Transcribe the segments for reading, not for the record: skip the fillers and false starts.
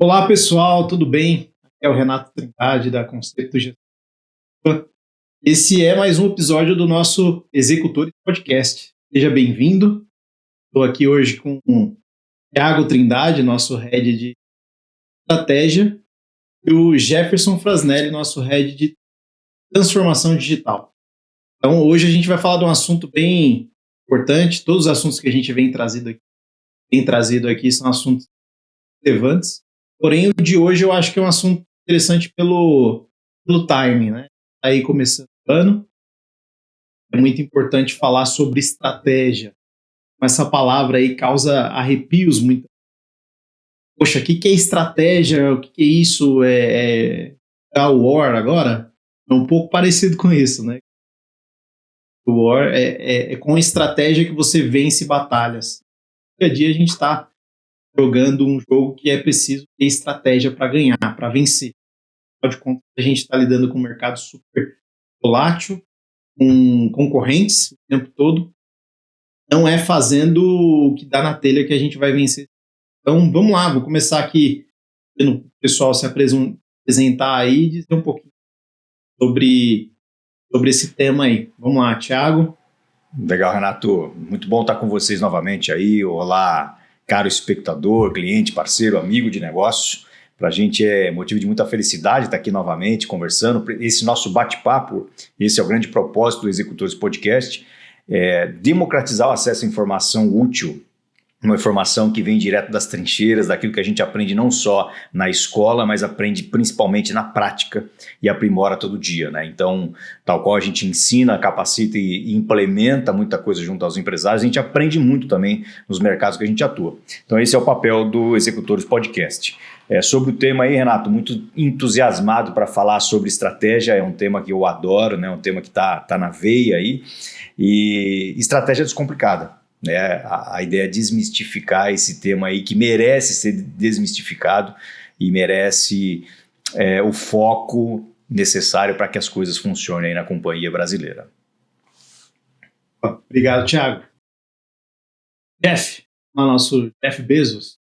Olá pessoal, tudo bem? Aqui é o Renato Trindade da Conceito Gestor. Esse é mais um episódio do nosso Executores Podcast. Seja bem-vindo. Estou aqui hoje com o Thiago Trindade, nosso Head de Estratégia, e o Jefferson Frasnelli, nosso Head de Transformação Digital. Então hoje a gente vai falar de um assunto bem importante. Todos os assuntos que a gente tem trazido aqui são assuntos relevantes. Porém, o de hoje eu acho que é um assunto interessante pelo timing, né? Aí começando o ano, é muito importante falar sobre estratégia. Essa palavra aí causa arrepios muito. Poxa, o que é estratégia? O que é isso? É War agora? É um pouco parecido com isso, né? O War é com estratégia que você vence batalhas. Cada dia a gente está jogando um jogo que é preciso ter estratégia para ganhar, para vencer. Afinal de contas, a gente está lidando com um mercado super volátil, com concorrentes o tempo todo. Não é fazendo o que dá na telha que a gente vai vencer. Então, vamos lá, vou começar aqui vendo o pessoal se apresentar aí e dizer um pouquinho sobre esse tema aí. Vamos lá, Thiago. Legal, Renato. Muito bom estar com vocês novamente aí. Olá, caro espectador, cliente, parceiro, amigo de negócio. Para a gente é motivo de muita felicidade estar aqui novamente conversando. Esse nosso bate-papo, esse é o grande propósito do Executores Podcast, é democratizar o acesso à informação útil, uma informação que vem direto das trincheiras, daquilo que a gente aprende não só na escola, mas aprende principalmente na prática e aprimora todo dia, né? Então, tal qual a gente ensina, capacita e implementa muita coisa junto aos empresários, a gente aprende muito também nos mercados que a gente atua. Então, esse é o papel do Executores Podcast. Sobre o tema aí, Renato, muito entusiasmado para falar sobre estratégia, é um tema que eu adoro, né? Um tema que tá na veia aí, e estratégia descomplicada. A ideia é desmistificar esse tema aí que merece ser desmistificado e merece o foco necessário para que as coisas funcionem aí na companhia brasileira. Obrigado, Thiago. Nosso Jeff Bezos.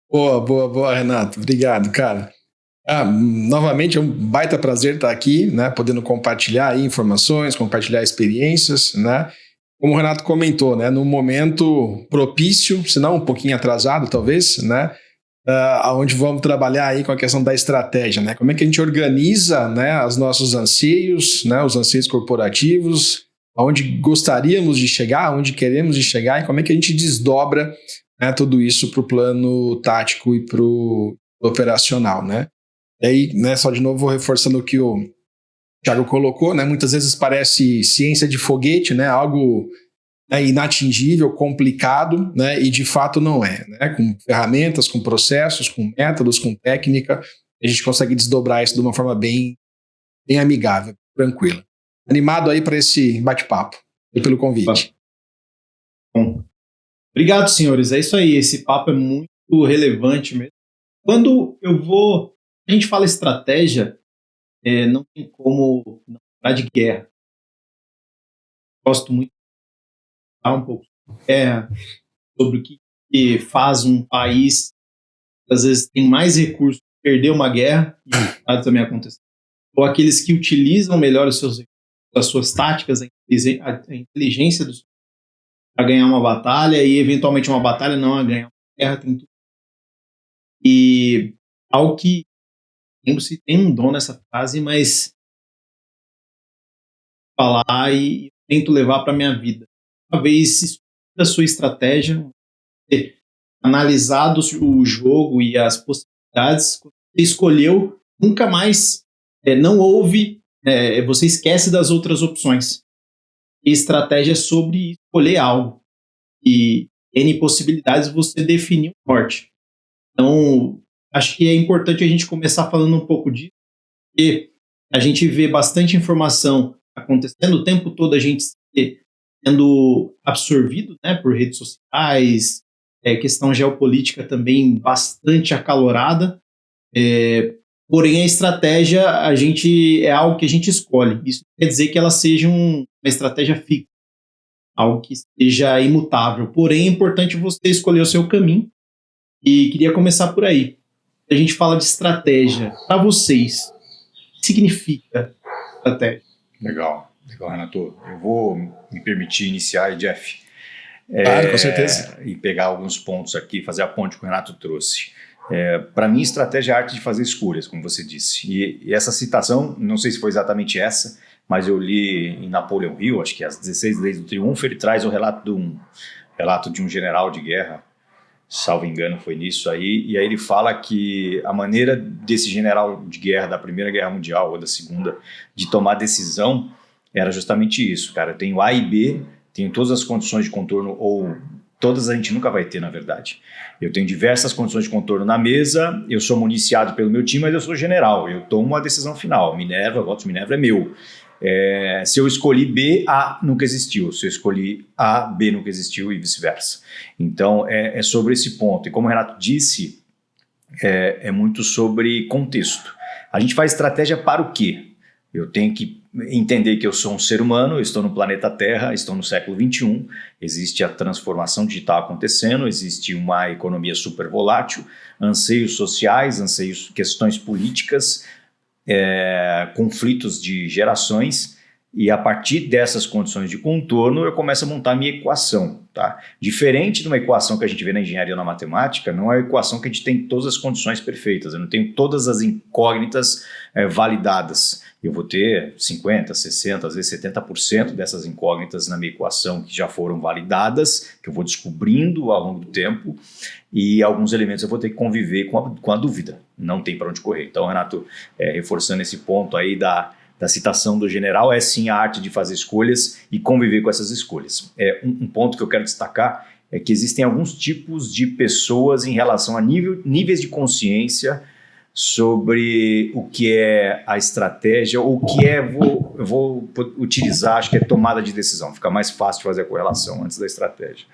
Boa, Renato. Obrigado, cara. Novamente é um baita prazer estar aqui, né, podendo compartilhar aí informações, compartilhar experiências, né? Como o Renato comentou, né, num momento propício, se não um pouquinho atrasado talvez, né, onde vamos trabalhar aí com a questão da estratégia, né, como é que a gente organiza, né, os nossos anseios, né, os anseios corporativos, aonde gostaríamos de chegar, aonde queremos de chegar e como é que a gente desdobra, né, tudo isso para o plano tático e para o operacional, né. E aí, né, só de novo vou reforçando o que o Thiago colocou, né? Muitas vezes parece ciência de foguete, né? Algo, né, inatingível, complicado, né? E de fato não é, né? Com ferramentas, com processos, com métodos, com técnica, a gente consegue desdobrar isso de uma forma bem amigável, tranquila. Animado aí para esse bate-papo e pelo convite. Bom, obrigado, senhores. É isso aí. Esse papo é muito relevante mesmo. Quando a gente fala estratégia, não tem como não falar de guerra. Gosto muito de falar um pouco sobre guerra, sobre o que faz um país, às vezes tem mais recursos para perder uma guerra, e isso também acontece. Ou aqueles que utilizam melhor os seus recursos, as suas táticas, a inteligência para ganhar uma batalha, e eventualmente uma batalha não a ganhar uma guerra, tem tudo. E algo que lembro se tem um dom nessa frase, mas falar e tento levar para minha vida. Uma vez estuda a sua estratégia, analisado o jogo e as possibilidades, você escolheu, nunca mais, não houve, você esquece das outras opções. E estratégia é sobre escolher algo. E N possibilidades você definiu o norte. Então, acho que é importante a gente começar falando um pouco disso, porque a gente vê bastante informação acontecendo o tempo todo, a gente sendo absorvido, né, por redes sociais, questão geopolítica também bastante acalorada, porém a estratégia é algo que a gente escolhe. Isso quer dizer que ela seja uma estratégia fixa, algo que seja imutável, porém é importante você escolher o seu caminho E queria começar por aí. A gente fala de estratégia. Para vocês, o que significa estratégia? Legal, Renato. Eu vou me permitir iniciar, Jeff. Claro, com certeza. E pegar alguns pontos aqui, fazer a ponte que o Renato trouxe. Para mim, estratégia é a arte de fazer escolhas, como você disse. E essa citação, não sei se foi exatamente essa, mas eu li em Napoleão Hill, acho que as 16 Leis do Triunfo, ele traz o relato de um general de guerra, salvo engano foi nisso aí, e aí ele fala que a maneira desse general de guerra da Primeira Guerra Mundial ou da Segunda de tomar decisão era justamente isso, cara. Eu tenho A e B, tenho todas as condições de contorno, ou todas a gente nunca vai ter, na verdade. Eu tenho diversas condições de contorno na mesa, eu sou municiado pelo meu time, mas eu sou general, eu tomo a decisão final. Minerva, votos Minerva é meu. Se eu escolhi B, A nunca existiu. Se eu escolhi A, B nunca existiu e vice-versa. Então, é sobre esse ponto. E como o Renato disse, é muito sobre contexto. A gente faz estratégia para o quê? Eu tenho que entender que eu sou um ser humano, eu estou no planeta Terra, estou no século XXI, existe a transformação digital acontecendo, existe uma economia super volátil, anseios sociais, questões políticas, conflitos de gerações, e a partir dessas condições de contorno eu começo a montar a minha equação. Tá? Diferente de uma equação que a gente vê na engenharia ou na matemática, não é uma equação que a gente tem todas as condições perfeitas, eu não tenho todas as incógnitas validadas. Eu vou ter 50%, 60%, às vezes 70% dessas incógnitas na minha equação que já foram validadas, que eu vou descobrindo ao longo do tempo, e alguns elementos eu vou ter que conviver com a dúvida, não tem para onde correr. Então, Renato, reforçando esse ponto aí da citação do general, é sim a arte de fazer escolhas e conviver com essas escolhas. Um ponto que eu quero destacar é que existem alguns tipos de pessoas em relação a níveis de consciência sobre o que é a estratégia, ou o que eu vou utilizar, acho que é tomada de decisão, fica mais fácil de fazer a correlação antes da estratégia.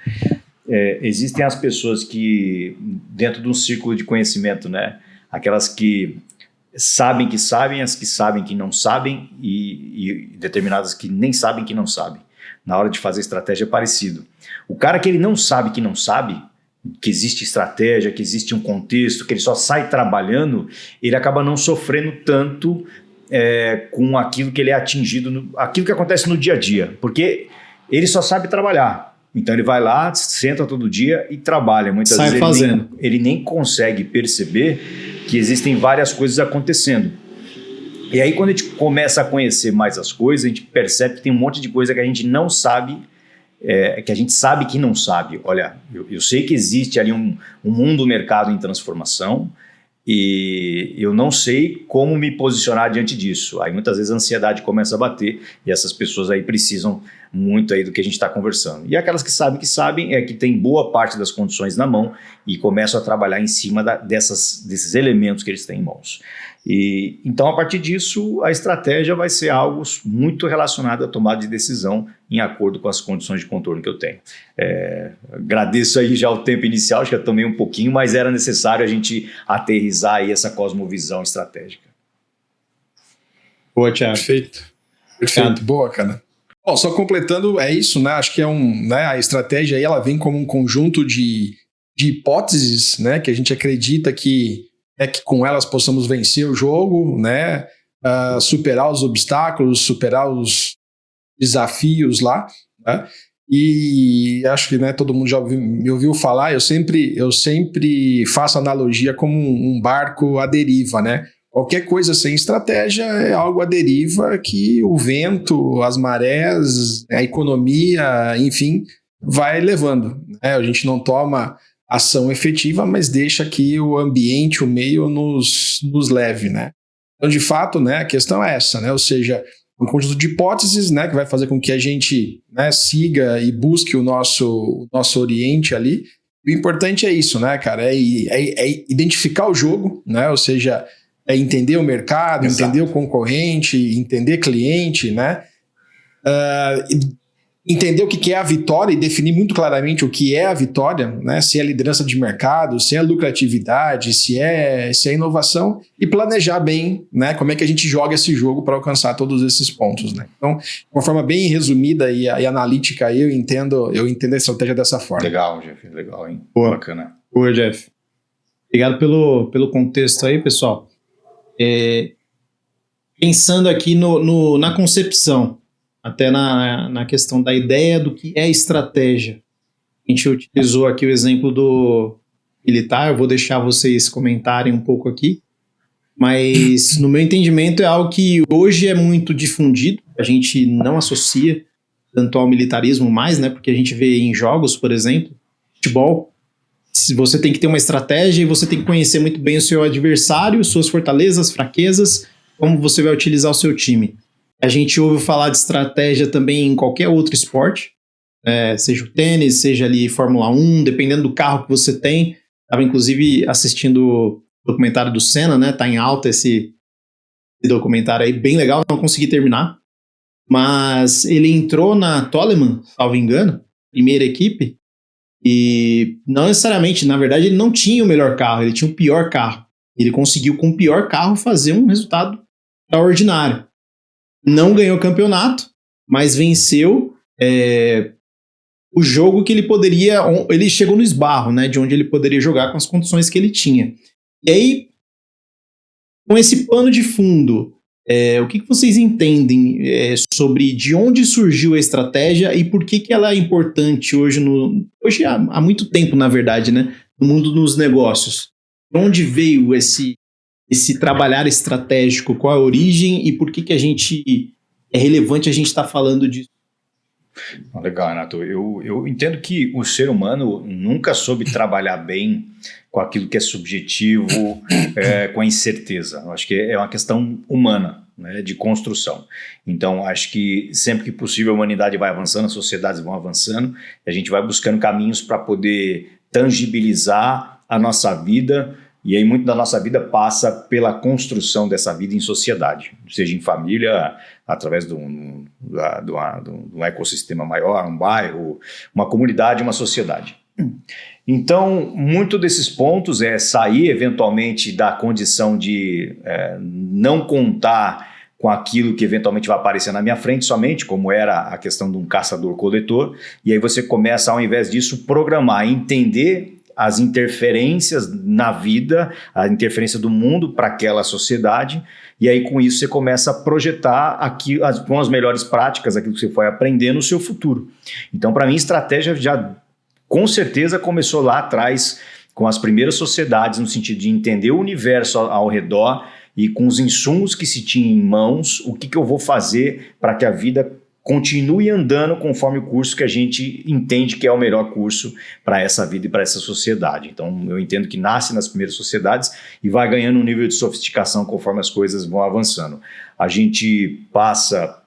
Existem as pessoas que, dentro de um círculo de conhecimento, né, aquelas que sabem, as que sabem que não sabem e determinadas que nem sabem que não sabem. Na hora de fazer estratégia é parecido. O cara que ele não sabe que não sabe, que existe estratégia, que existe um contexto, que ele só sai trabalhando, ele acaba não sofrendo tanto com aquilo que ele é atingido, aquilo que acontece no dia a dia, porque ele só sabe trabalhar. Então ele vai lá, senta todo dia e trabalha. Muitas vezes ele nem consegue perceber que existem várias coisas acontecendo. E aí quando a gente começa a conhecer mais as coisas, a gente percebe que tem um monte de coisa que a gente não sabe, que a gente sabe que não sabe. Olha, eu sei que existe ali um mundo, um mercado em transformação, e eu não sei como me posicionar diante disso. Aí muitas vezes a ansiedade começa a bater, e essas pessoas aí precisam muito aí do que a gente está conversando. E aquelas que sabem é que tem boa parte das condições na mão e começam a trabalhar em cima desses elementos que eles têm em mãos. E então, a partir disso, a estratégia vai ser algo muito relacionado à tomada de decisão em acordo com as condições de contorno que eu tenho. Agradeço aí já o tempo inicial, acho que eu tomei um pouquinho, mas era necessário a gente aterrissar aí essa cosmovisão estratégica. Boa, Thiago. Perfeito. Boa, cara. Bom, só completando, é isso, né? Acho que a estratégia aí, ela vem como um conjunto de hipóteses, né? Que a gente acredita que com elas possamos vencer o jogo, né? Superar os obstáculos, superar os desafios lá, né? E acho que, né, todo mundo já me ouviu falar, eu sempre faço analogia como um barco à deriva, né? Qualquer coisa sem estratégia é algo à deriva que o vento, as marés, a economia, enfim, vai levando, né? A gente não toma ação efetiva, mas deixa que o ambiente, o meio nos leve, né? Então, de fato, né, a questão é essa, né? Ou seja, um conjunto de hipóteses, né, que vai fazer com que a gente, né, siga e busque o nosso oriente ali. O importante é isso, né, cara? É identificar o jogo, né? Ou seja, é entender o mercado, Exato. Entender o concorrente, entender cliente, né? Entender o que é a vitória e definir muito claramente o que é a vitória, né? Se é liderança de mercado, se é lucratividade, se é inovação, e planejar bem, né, como é que a gente joga esse jogo para alcançar todos esses pontos, né? Então, de uma forma bem resumida e analítica, eu entendo a estratégia dessa forma. Legal, Jeff. Legal, hein? Boa. Bacana. Boa, Jeff. Obrigado pelo contexto aí, pessoal. Pensando aqui na concepção, até na questão da ideia do que é estratégia. A gente utilizou aqui o exemplo do militar, eu vou deixar vocês comentarem um pouco aqui, mas no meu entendimento é algo que hoje é muito difundido, a gente não associa tanto ao militarismo mais, né? Porque a gente vê em jogos, por exemplo, futebol, você tem que ter uma estratégia e você tem que conhecer muito bem o seu adversário, suas fortalezas, fraquezas, como você vai utilizar o seu time. A gente ouve falar de estratégia também em qualquer outro esporte, seja o tênis, seja ali Fórmula 1, dependendo do carro que você tem. Estava inclusive assistindo o documentário do Senna, né? Tá em alta esse documentário aí, bem legal, não consegui terminar. Mas ele entrou na Toleman, salvo engano, primeira equipe, e não necessariamente, na verdade, ele não tinha o melhor carro, ele tinha o pior carro. Ele conseguiu, com o pior carro, fazer um resultado extraordinário. Não ganhou o campeonato, mas venceu o jogo que ele poderia... Ele chegou no esbarro, né, de onde ele poderia jogar com as condições que ele tinha. E aí, com esse pano de fundo, o que vocês entendem sobre de onde surgiu a estratégia e por que ela é importante hoje há muito tempo, na verdade, né, no mundo dos negócios? De onde veio esse trabalhar estratégico? Qual a origem e por que é relevante a gente estar falando disso? Legal, Renato. Eu entendo que o ser humano nunca soube trabalhar bem com aquilo que é subjetivo, com a incerteza. Eu acho que é uma questão humana, né, de construção. Então, acho que sempre que possível a humanidade vai avançando, as sociedades vão avançando, e a gente vai buscando caminhos para poder tangibilizar a nossa vida, e aí muito da nossa vida passa pela construção dessa vida em sociedade, seja em família, através de um ecossistema maior, um bairro, uma comunidade, uma sociedade. Então, muito desses pontos é sair eventualmente da condição de não contar com aquilo que eventualmente vai aparecer na minha frente somente, como era a questão de um caçador-coletor, e aí você começa, ao invés disso, programar, entender as interferências na vida, a interferência do mundo para aquela sociedade, e aí com isso você começa a projetar aqui, com as melhores práticas, aquilo que você foi aprendendo no seu futuro. Então, para mim, estratégia já com certeza começou lá atrás, com as primeiras sociedades, no sentido de entender o universo ao redor e com os insumos que se tinha em mãos, o que eu vou fazer para que a vida continue andando conforme o curso que a gente entende que é o melhor curso para essa vida e para essa sociedade. Então, eu entendo que nasce nas primeiras sociedades e vai ganhando um nível de sofisticação conforme as coisas vão avançando. A gente passa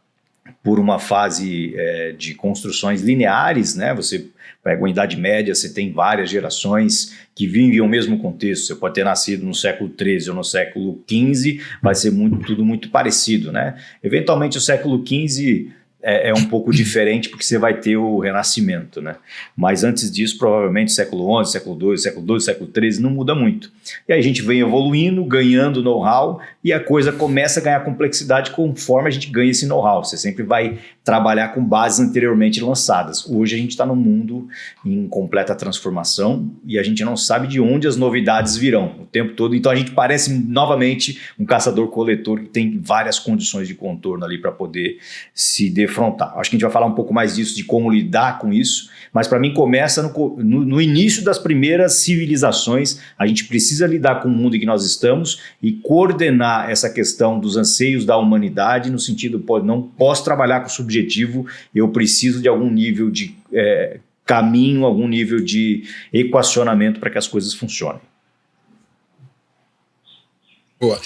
por uma fase de construções lineares, né? Você pega uma Idade Média, você tem várias gerações que vivem o mesmo contexto. Você pode ter nascido no século XIII ou no século XV, vai ser tudo muito parecido, né? Eventualmente, o século XV é um pouco diferente porque você vai ter o Renascimento, né? Mas antes disso, provavelmente, século XI, século XII, século XIII, não muda muito. E aí a gente vem evoluindo, ganhando know-how e a coisa começa a ganhar complexidade conforme a gente ganha esse know-how. Você sempre vai trabalhar com bases anteriormente lançadas. Hoje a gente está num mundo em completa transformação e a gente não sabe de onde as novidades virão o tempo todo. Então a gente parece novamente um caçador-coletor que tem várias condições de contorno ali para poder se defrontar. Acho que a gente vai falar um pouco mais disso, de como lidar com isso, mas para mim começa no início das primeiras civilizações. A gente precisa lidar com o mundo em que nós estamos e coordenar essa questão dos anseios da humanidade no sentido, não posso trabalhar com subjetivo, eu preciso de algum nível de caminho, algum nível de equacionamento para que as coisas funcionem. Boa.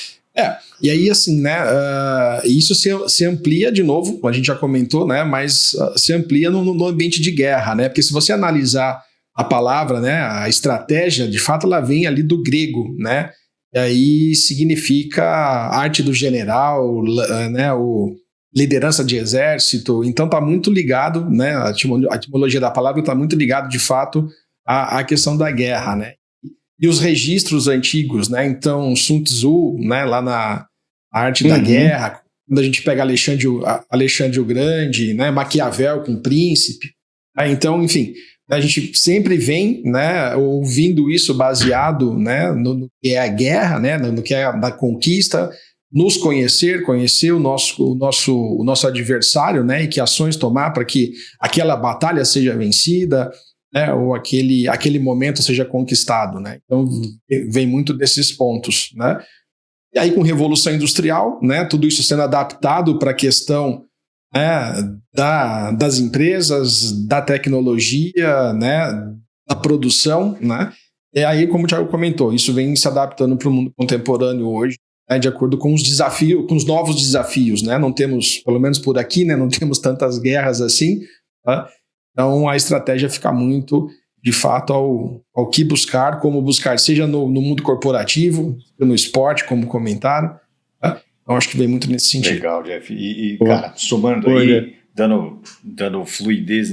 E aí assim, né, isso se amplia de novo, a gente já comentou, né, mas se amplia no ambiente de guerra, né, porque se você analisar a palavra, né, a estratégia, de fato ela vem ali do grego, né, e aí significa arte do general, né, liderança de exército, então está muito ligado, né, a etimologia da palavra está muito ligado de fato à questão da guerra, né. E os registros antigos, né? Então, Sun Tzu, né? Lá na Arte da Guerra, quando a gente pega Alexandre o Grande, né? Maquiavel com o Príncipe. Então, enfim, A gente sempre vem, né, ouvindo isso baseado, né, no que é a guerra, né, no que é a conquista, nos conhecer o nosso adversário, né, e que ações tomar para que aquela batalha seja vencida, né, ou aquele momento seja conquistado, né. Então vem muito desses pontos, né. E aí com Revolução Industrial, né, tudo isso sendo adaptado para a questão, né, das empresas, da tecnologia, né, da produção, né. E aí, como o Thiago comentou, isso vem se adaptando para o mundo contemporâneo hoje, né, de acordo com os desafios, com os novos desafios, né? Não temos, pelo menos por aqui, né, não temos tantas guerras assim, tá? Então a estratégia fica muito, de fato, ao que buscar, como buscar, seja no mundo corporativo, no esporte, como comentaram, tá? Então acho que vem muito nesse sentido. Legal, Jeff. E cara, somando aí, dando fluidez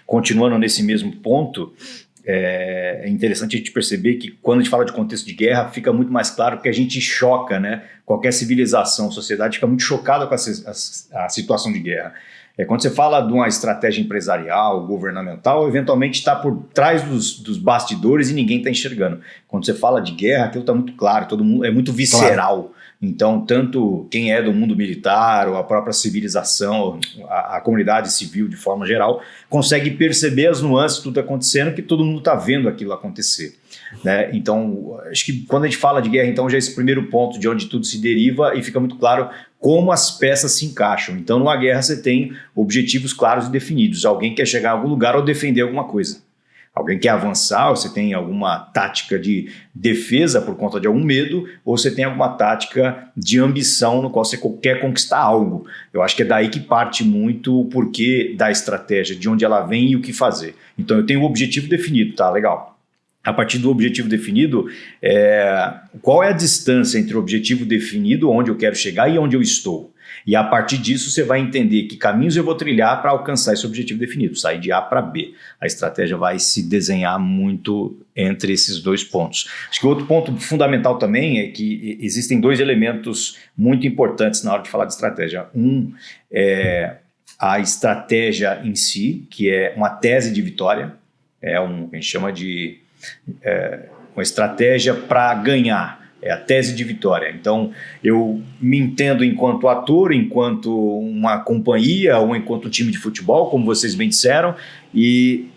continuando nesse mesmo ponto, é interessante a gente perceber que quando a gente fala de contexto de guerra, fica muito mais claro que a gente choca, né? Qualquer civilização, sociedade fica muito chocada com a situação de guerra. Quando você fala de uma estratégia empresarial, governamental, eventualmente está por trás dos bastidores e ninguém está enxergando. Quando você fala de guerra, aquilo está muito claro, todo mundo é muito visceral. Claro. Então, tanto quem é do mundo militar ou a própria civilização, a comunidade civil de forma geral, consegue perceber as nuances de tudo acontecendo, que todo mundo está vendo aquilo acontecer, né? Então, acho que quando a gente fala de guerra, então já é esse primeiro ponto de onde tudo se deriva e fica muito claro como as peças se encaixam. Então, numa guerra você tem objetivos claros e definidos. Alguém quer chegar a algum lugar ou defender alguma coisa. Alguém quer avançar, ou você tem alguma tática de defesa por conta de algum medo, ou você tem alguma tática de ambição no qual você quer conquistar algo. Eu acho que é daí que parte muito o porquê da estratégia, de onde ela vem e o que fazer. Então eu tenho o objetivo definido, tá? Legal. A partir do objetivo definido, qual é a distância entre o objetivo definido, onde eu quero chegar e onde eu estou? E a partir disso você vai entender que caminhos eu vou trilhar para alcançar esse objetivo definido, sair de A para B. A estratégia vai se desenhar muito entre esses dois pontos. Acho que outro ponto fundamental também é que existem dois elementos muito importantes na hora de falar de estratégia. Um é a estratégia em si, que é uma tese de vitória, a gente chama de uma estratégia para ganhar. É a tese de vitória. Então, eu me entendo enquanto ator, enquanto uma companhia ou enquanto um time de futebol, como vocês bem disseram, e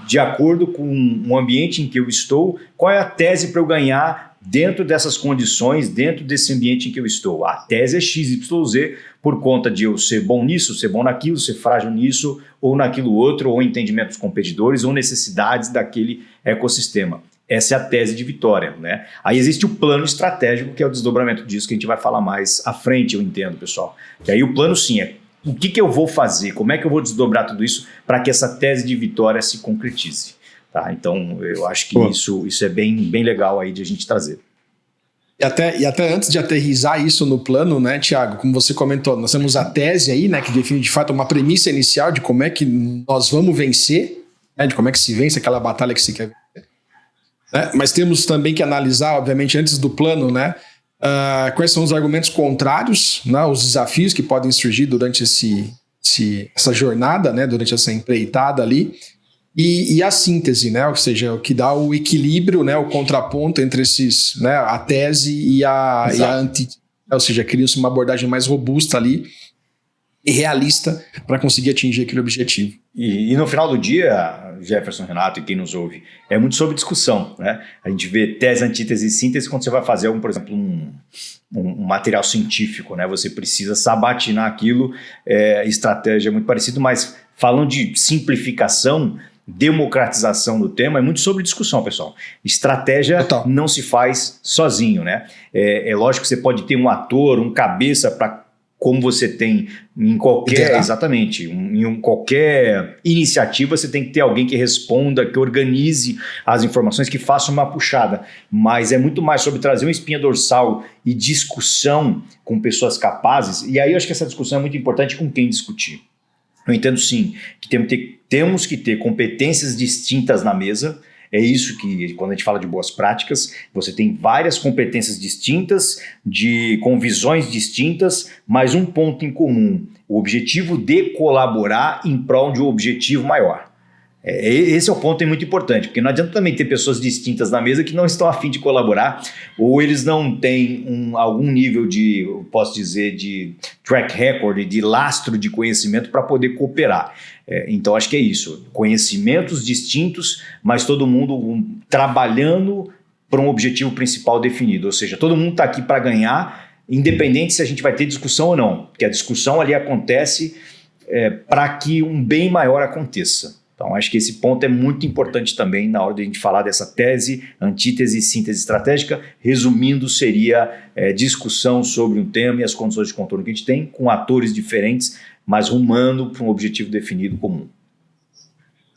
de acordo com o ambiente em que eu estou, qual é a tese para eu ganhar dentro dessas condições, dentro desse ambiente em que eu estou? A tese é XYZ por conta de eu ser bom nisso, ser bom naquilo, ser frágil nisso ou naquilo outro, ou entendimento dos competidores ou necessidades daquele ecossistema. Essa é a tese de vitória, né? Aí existe o plano estratégico, que é o desdobramento disso, que a gente vai falar mais à frente, eu entendo, pessoal. E aí o plano, sim, é o que eu vou fazer, como é que eu vou desdobrar tudo isso para que essa tese de vitória se concretize, tá? Então, eu acho que isso é bem legal aí de a gente trazer. E até antes de aterrizar isso no plano, né, Thiago, como você comentou, nós temos a tese aí, né, que define de fato uma premissa inicial de como é que nós vamos vencer, né, de como é que se vence aquela batalha que se quer vencer. Mas temos também que analisar, obviamente, antes do plano, né, quais são os argumentos contrários, né, os desafios que podem surgir durante essa jornada, né, durante essa empreitada ali, e a síntese, né, ou seja, o que dá o equilíbrio, né, o contraponto entre esses, né, a tese e a antítese, ou seja, cria-se uma abordagem mais robusta ali e realista para conseguir atingir aquele objetivo. E no final do dia, Jefferson, Renato e quem nos ouve, é muito sobre discussão, né? A gente vê tese, antítese e síntese quando você vai fazer, por exemplo, um material científico, né? Você precisa sabatinar aquilo, estratégia é muito parecido, mas falando de simplificação, democratização do tema, é muito sobre discussão, pessoal. Estratégia não se faz sozinho, né? É lógico que você pode ter um ator, um cabeça para, como você tem em qualquer, exatamente, em qualquer iniciativa, você tem que ter alguém que responda, que organize as informações, que faça uma puxada, mas é muito mais sobre trazer uma espinha dorsal e discussão com pessoas capazes, e aí eu acho que essa discussão é muito importante com quem discutir. Eu entendo sim, que temos que ter competências distintas na mesa. É isso que, quando a gente fala de boas práticas, você tem várias competências distintas, com visões distintas, mas um ponto em comum: o objetivo de colaborar em prol de um objetivo maior. Esse é o ponto muito importante, porque não adianta também ter pessoas distintas na mesa que não estão a fim de colaborar, ou eles não têm algum nível de, eu posso dizer, de track record, de lastro de conhecimento para poder cooperar. Então acho que é isso, conhecimentos distintos, mas todo mundo trabalhando para um objetivo principal definido, ou seja, todo mundo está aqui para ganhar, independente se a gente vai ter discussão ou não, porque a discussão ali acontece para que um bem maior aconteça. Então, acho que esse ponto é muito importante também na hora de a gente falar dessa tese, antítese e síntese estratégica. Resumindo, seria discussão sobre um tema e as condições de contorno que a gente tem, com atores diferentes, mas rumando para um objetivo definido comum.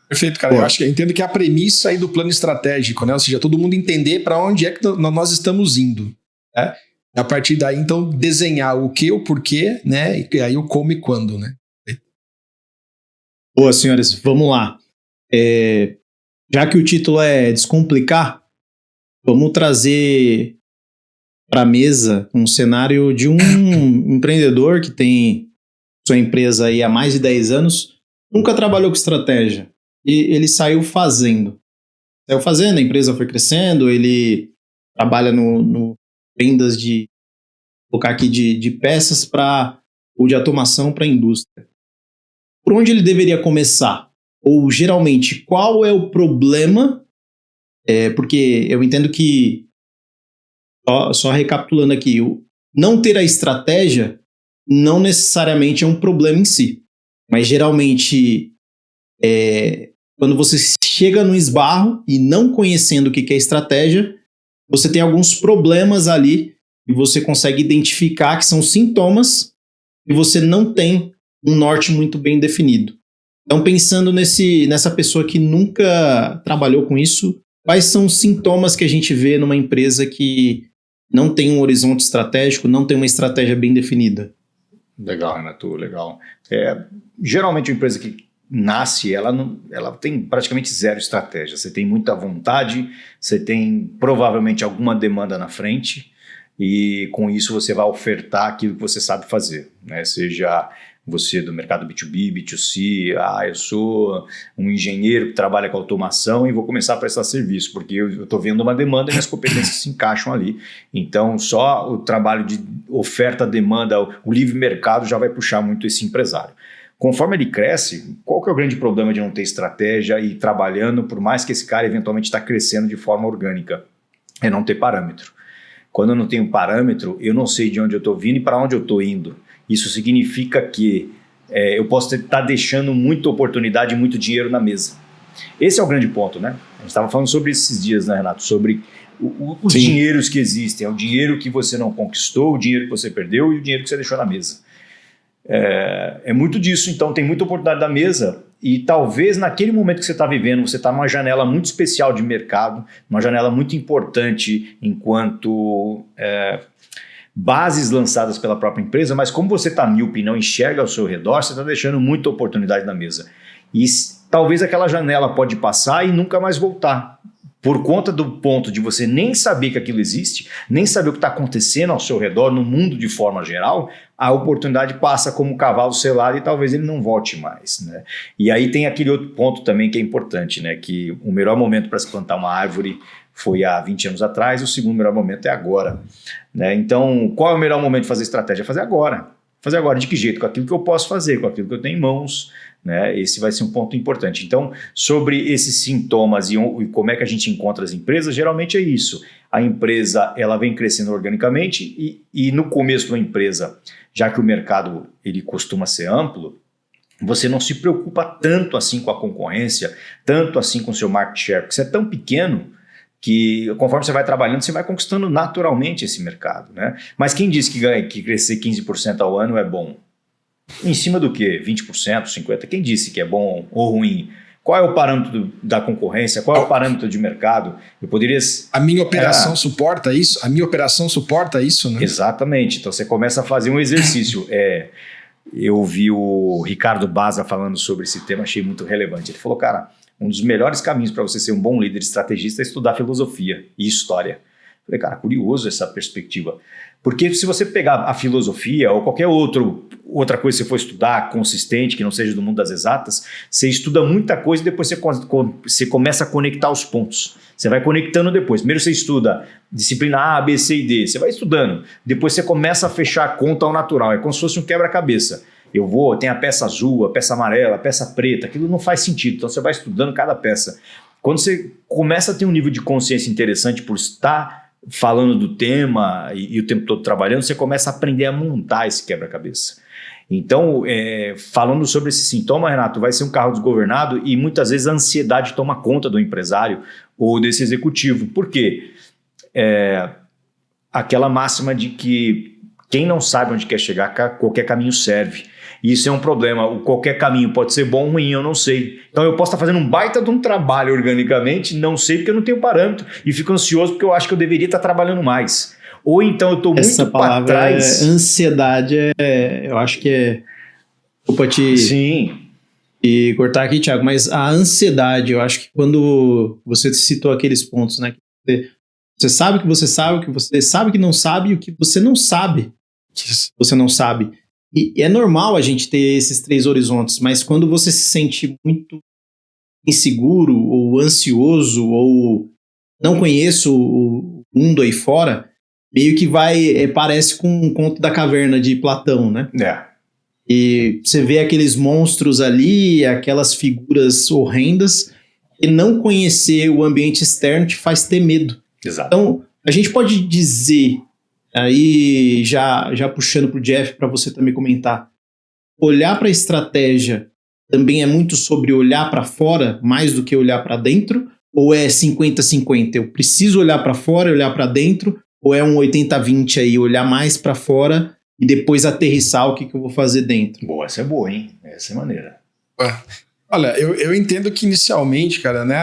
Perfeito, cara. Eu acho que eu entendo que é a premissa aí do plano estratégico, né? Ou seja, todo mundo entender para onde é que nós estamos indo, né? A partir daí, então, desenhar o que, o porquê, né? E aí o como e quando, né? Boa, senhores, vamos lá. Já que o título é Descomplicar, vamos trazer para a mesa um cenário de um empreendedor que tem sua empresa aí há mais de 10 anos, nunca trabalhou com estratégia, e ele saiu fazendo. A empresa foi crescendo, ele trabalha no vendas de peças ou de automação para a indústria. Por onde ele deveria começar? Ou, geralmente, qual é o problema? Porque eu entendo que, só recapitulando aqui, não ter a estratégia não necessariamente é um problema em si. Mas, geralmente, quando você chega no esbarro e não conhecendo o que é estratégia, você tem alguns problemas ali e você consegue identificar que são sintomas e você não tem um norte muito bem definido. Então, pensando nessa pessoa que nunca trabalhou com isso, quais são os sintomas que a gente vê numa empresa que não tem um horizonte estratégico, não tem uma estratégia bem definida? Legal, Renato, legal. Geralmente, uma empresa que nasce, ela tem praticamente zero estratégia. Você tem muita vontade, você tem provavelmente alguma demanda na frente e com isso você vai ofertar aquilo que você sabe fazer, né? Seja você do mercado B2B, B2C, eu sou um engenheiro que trabalha com automação e vou começar a prestar serviço, porque eu estou vendo uma demanda e minhas competências se encaixam ali. Então, só o trabalho de oferta, demanda, o livre mercado já vai puxar muito esse empresário. Conforme ele cresce, qual que é o grande problema de não ter estratégia e trabalhando, por mais que esse cara eventualmente está crescendo de forma orgânica? É não ter parâmetro. Quando eu não tenho parâmetro, eu não sei de onde eu estou vindo e para onde eu estou indo. Isso significa que eu posso estar deixando muita oportunidade e muito dinheiro na mesa. Esse é o grande ponto, né? A gente estava falando sobre esses dias, né, Renato? Sobre os dinheiros que existem. É o dinheiro que você não conquistou, o dinheiro que você perdeu e o dinheiro que você deixou na mesa. É muito disso. Então, tem muita oportunidade da mesa e talvez naquele momento que você está vivendo, você está numa janela muito especial de mercado, uma janela muito importante enquanto bases lançadas pela própria empresa, mas como você está míope e não enxerga ao seu redor, você está deixando muita oportunidade na mesa. E talvez aquela janela pode passar e nunca mais voltar. Por conta do ponto de você nem saber que aquilo existe, nem saber o que está acontecendo ao seu redor, no mundo de forma geral, a oportunidade passa como um cavalo selado e talvez ele não volte mais, né? E aí tem aquele outro ponto também que é importante, né? Que o melhor momento para se plantar uma árvore foi há 20 anos atrás, o segundo melhor momento é agora, né? Então, qual é o melhor momento de fazer estratégia? Fazer agora. Fazer agora de que jeito? Com aquilo que eu posso fazer, com aquilo que eu tenho em mãos, né? Esse vai ser um ponto importante. Então, sobre esses sintomas e como é que a gente encontra as empresas, geralmente é isso. A empresa ela vem crescendo organicamente e no começo da empresa, já que o mercado ele costuma ser amplo, você não se preocupa tanto assim com a concorrência, tanto assim com o seu market share, porque você é tão pequeno que conforme você vai trabalhando, você vai conquistando naturalmente esse mercado, né? Mas quem disse que crescer 15% ao ano é bom? Em cima do quê? 20%, 50%? Quem disse que é bom ou ruim? Qual é o parâmetro da concorrência? Qual é o parâmetro de mercado? Eu poderia... A minha operação suporta isso? A minha operação suporta isso, né? Exatamente. Então você começa a fazer um exercício. Eu ouvi o Ricardo Baza falando sobre esse tema, achei muito relevante. Ele falou, cara, um dos melhores caminhos para você ser um bom líder estrategista é estudar filosofia e história. Eu falei, cara, curioso essa perspectiva. Porque se você pegar a filosofia ou qualquer outra coisa que você for estudar, consistente, que não seja do mundo das exatas, você estuda muita coisa e depois você começa a conectar os pontos. Você vai conectando depois. Primeiro você estuda disciplina A, B, C e D. Você vai estudando. Depois você começa a fechar a conta ao natural. É como se fosse um quebra-cabeça. Tem a peça azul, a peça amarela, a peça preta. Aquilo não faz sentido. Então você vai estudando cada peça. Quando você começa a ter um nível de consciência interessante por estar falando do tema e o tempo todo trabalhando, você começa a aprender a montar esse quebra-cabeça. Então, falando sobre esse sintoma, Renato, vai ser um carro desgovernado e muitas vezes a ansiedade toma conta do empresário ou desse executivo. Por quê? Aquela máxima de que quem não sabe onde quer chegar, qualquer caminho serve. E isso é um problema. Qualquer caminho pode ser bom ou ruim, eu não sei. Então eu posso estar fazendo um baita de um trabalho organicamente, não sei porque eu não tenho parâmetro e fico ansioso porque eu acho que eu deveria estar trabalhando mais. Ou então eu estou muito para trás. Ansiedade, eu acho que é... Desculpa Sim. E cortar aqui, Thiago, mas a ansiedade, eu acho que quando você citou aqueles pontos, né? Você sabe que você sabe, o que você sabe que não sabe e o que você não sabe que você não sabe. E é normal a gente ter esses 3 horizontes, mas quando você se sente muito inseguro ou ansioso ou não conheço o mundo aí fora, meio que parece com um conto da caverna de Platão, né? E você vê aqueles monstros ali, aquelas figuras horrendas, e não conhecer o ambiente externo te faz ter medo. Exato. Então, a gente pode dizer, aí já puxando para o Jeff, para você também comentar, olhar para a estratégia também é muito sobre olhar para fora, mais do que olhar para dentro, ou é 50-50? Eu preciso olhar para fora e olhar para dentro, ou é um 80-20 aí, olhar mais para fora e depois aterrissar o que eu vou fazer dentro? Boa, essa é boa, hein? Essa é maneira. Olha, eu entendo que inicialmente, cara, né,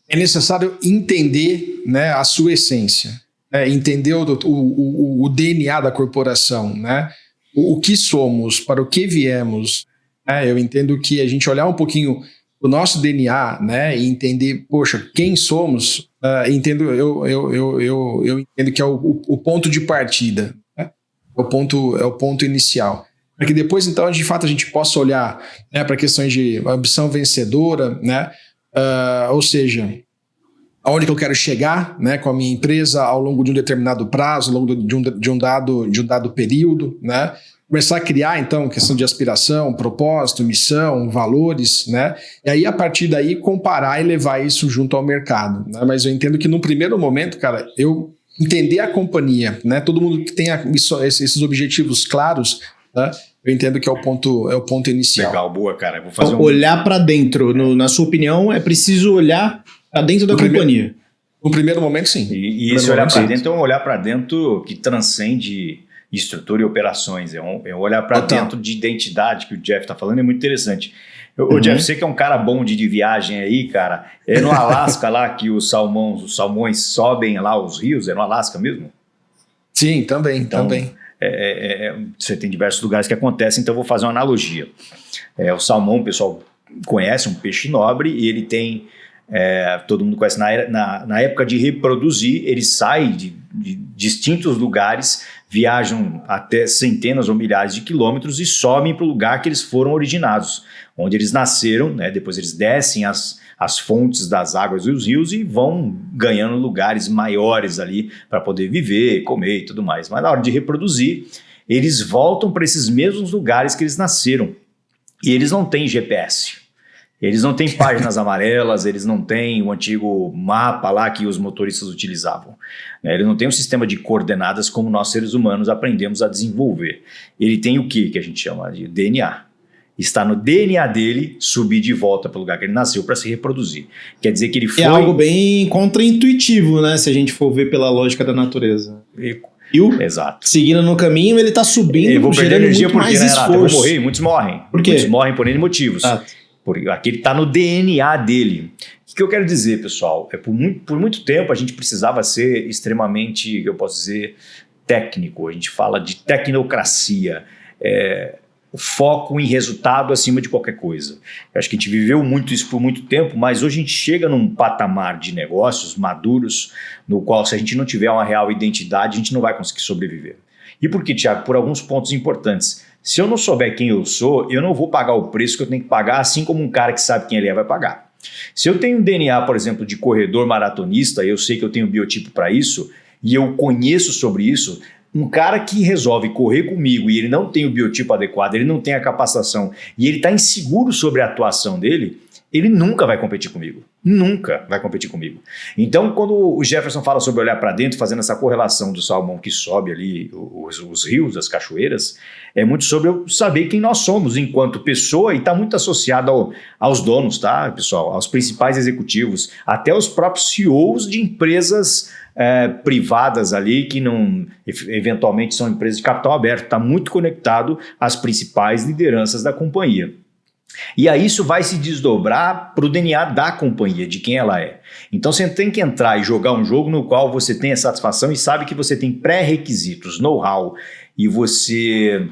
é necessário entender, né, a sua essência, entender o DNA da corporação, né, o que somos, para o que viemos. Eu entendo que a gente olhar um pouquinho o nosso DNA, né, e entender, poxa, quem somos, eu entendo que é o ponto de partida, né, é o ponto inicial. Para que depois, então, de fato, a gente possa olhar, né, para questões de ambição vencedora, né, ou seja, aonde que eu quero chegar, né, com a minha empresa ao longo de um determinado prazo, ao longo de um dado período, né, começar a criar, então, questão de aspiração, propósito, missão, valores, né, e aí, a partir daí, comparar e levar isso junto ao mercado, né, mas eu entendo que no primeiro momento, cara, eu entender a companhia, né, todo mundo que tem esses objetivos claros, né, eu entendo que é o ponto inicial. Legal, boa, cara. Vou fazer olhar para dentro, na sua opinião, é preciso olhar para dentro da companhia. No primeiro momento, sim. E esse olhar para dentro é um olhar para dentro que transcende estrutura e operações. É um olhar para dentro de identidade que o Jeff está falando, é muito interessante. O Jeff, você que é um cara bom de viagem aí, cara, é no Alasca lá que os salmões sobem lá os rios? É no Alasca mesmo? Sim, também. Você tem diversos lugares que acontecem, então eu vou fazer uma analogia. O salmão, o pessoal conhece, um peixe nobre, e ele tem, todo mundo conhece, na época de reproduzir, ele sai de distintos lugares, viajam até centenas ou milhares de quilômetros e sobem para o lugar que eles foram originados, onde eles nasceram, né? Depois eles descem as fontes das águas dos rios e vão ganhando lugares maiores ali para poder viver, comer e tudo mais. Mas na hora de reproduzir, eles voltam para esses mesmos lugares que eles nasceram. E eles não têm GPS. Eles não têm páginas amarelas, eles não têm o antigo mapa lá que os motoristas utilizavam. Eles não têm um sistema de coordenadas como nós seres humanos aprendemos a desenvolver. Ele tem o que a gente chama de DNA. Está no DNA dele subir de volta para o lugar que ele nasceu para se reproduzir. Quer dizer que ele foi... É algo bem contraintuitivo, né? Se a gente for ver pela lógica da natureza. Exato. Seguindo no caminho, ele está subindo, eu vou perder energia muito mais esforço. Eu vou morrer, muitos morrem. Por quê? Muitos morrem por N motivos. Porque aqui está no DNA dele. O que eu quero dizer, pessoal? Por muito tempo a gente precisava ser extremamente, eu posso dizer, técnico. A gente fala de tecnocracia. o foco em resultado acima de qualquer coisa. Eu acho que a gente viveu muito isso por muito tempo, mas hoje a gente chega num patamar de negócios maduros, no qual, se a gente não tiver uma real identidade, a gente não vai conseguir sobreviver. E por quê, Thiago? Por alguns pontos importantes. Se eu não souber quem eu sou, eu não vou pagar o preço que eu tenho que pagar, assim como um cara que sabe quem ele é vai pagar. Se eu tenho um DNA, por exemplo, de corredor maratonista, eu sei que eu tenho biotipo para isso, e eu conheço sobre isso, um cara que resolve correr comigo e ele não tem o biotipo adequado, ele não tem a capacitação e ele está inseguro sobre a atuação dele, ele nunca vai competir comigo. Nunca vai competir comigo. Então, quando o Jefferson fala sobre olhar para dentro, fazendo essa correlação do salmão que sobe ali, os rios, as cachoeiras, é muito sobre eu saber quem nós somos enquanto pessoa, e está muito associado aos donos, tá, pessoal? Aos principais executivos, até os próprios CEOs de empresas privadas ali, que não, eventualmente são empresas de capital aberto. Está muito conectado às principais lideranças da companhia. E aí isso vai se desdobrar para o DNA da companhia, de quem ela é. Então você tem que entrar e jogar um jogo no qual você tem a satisfação e sabe que você tem pré-requisitos, know-how, e você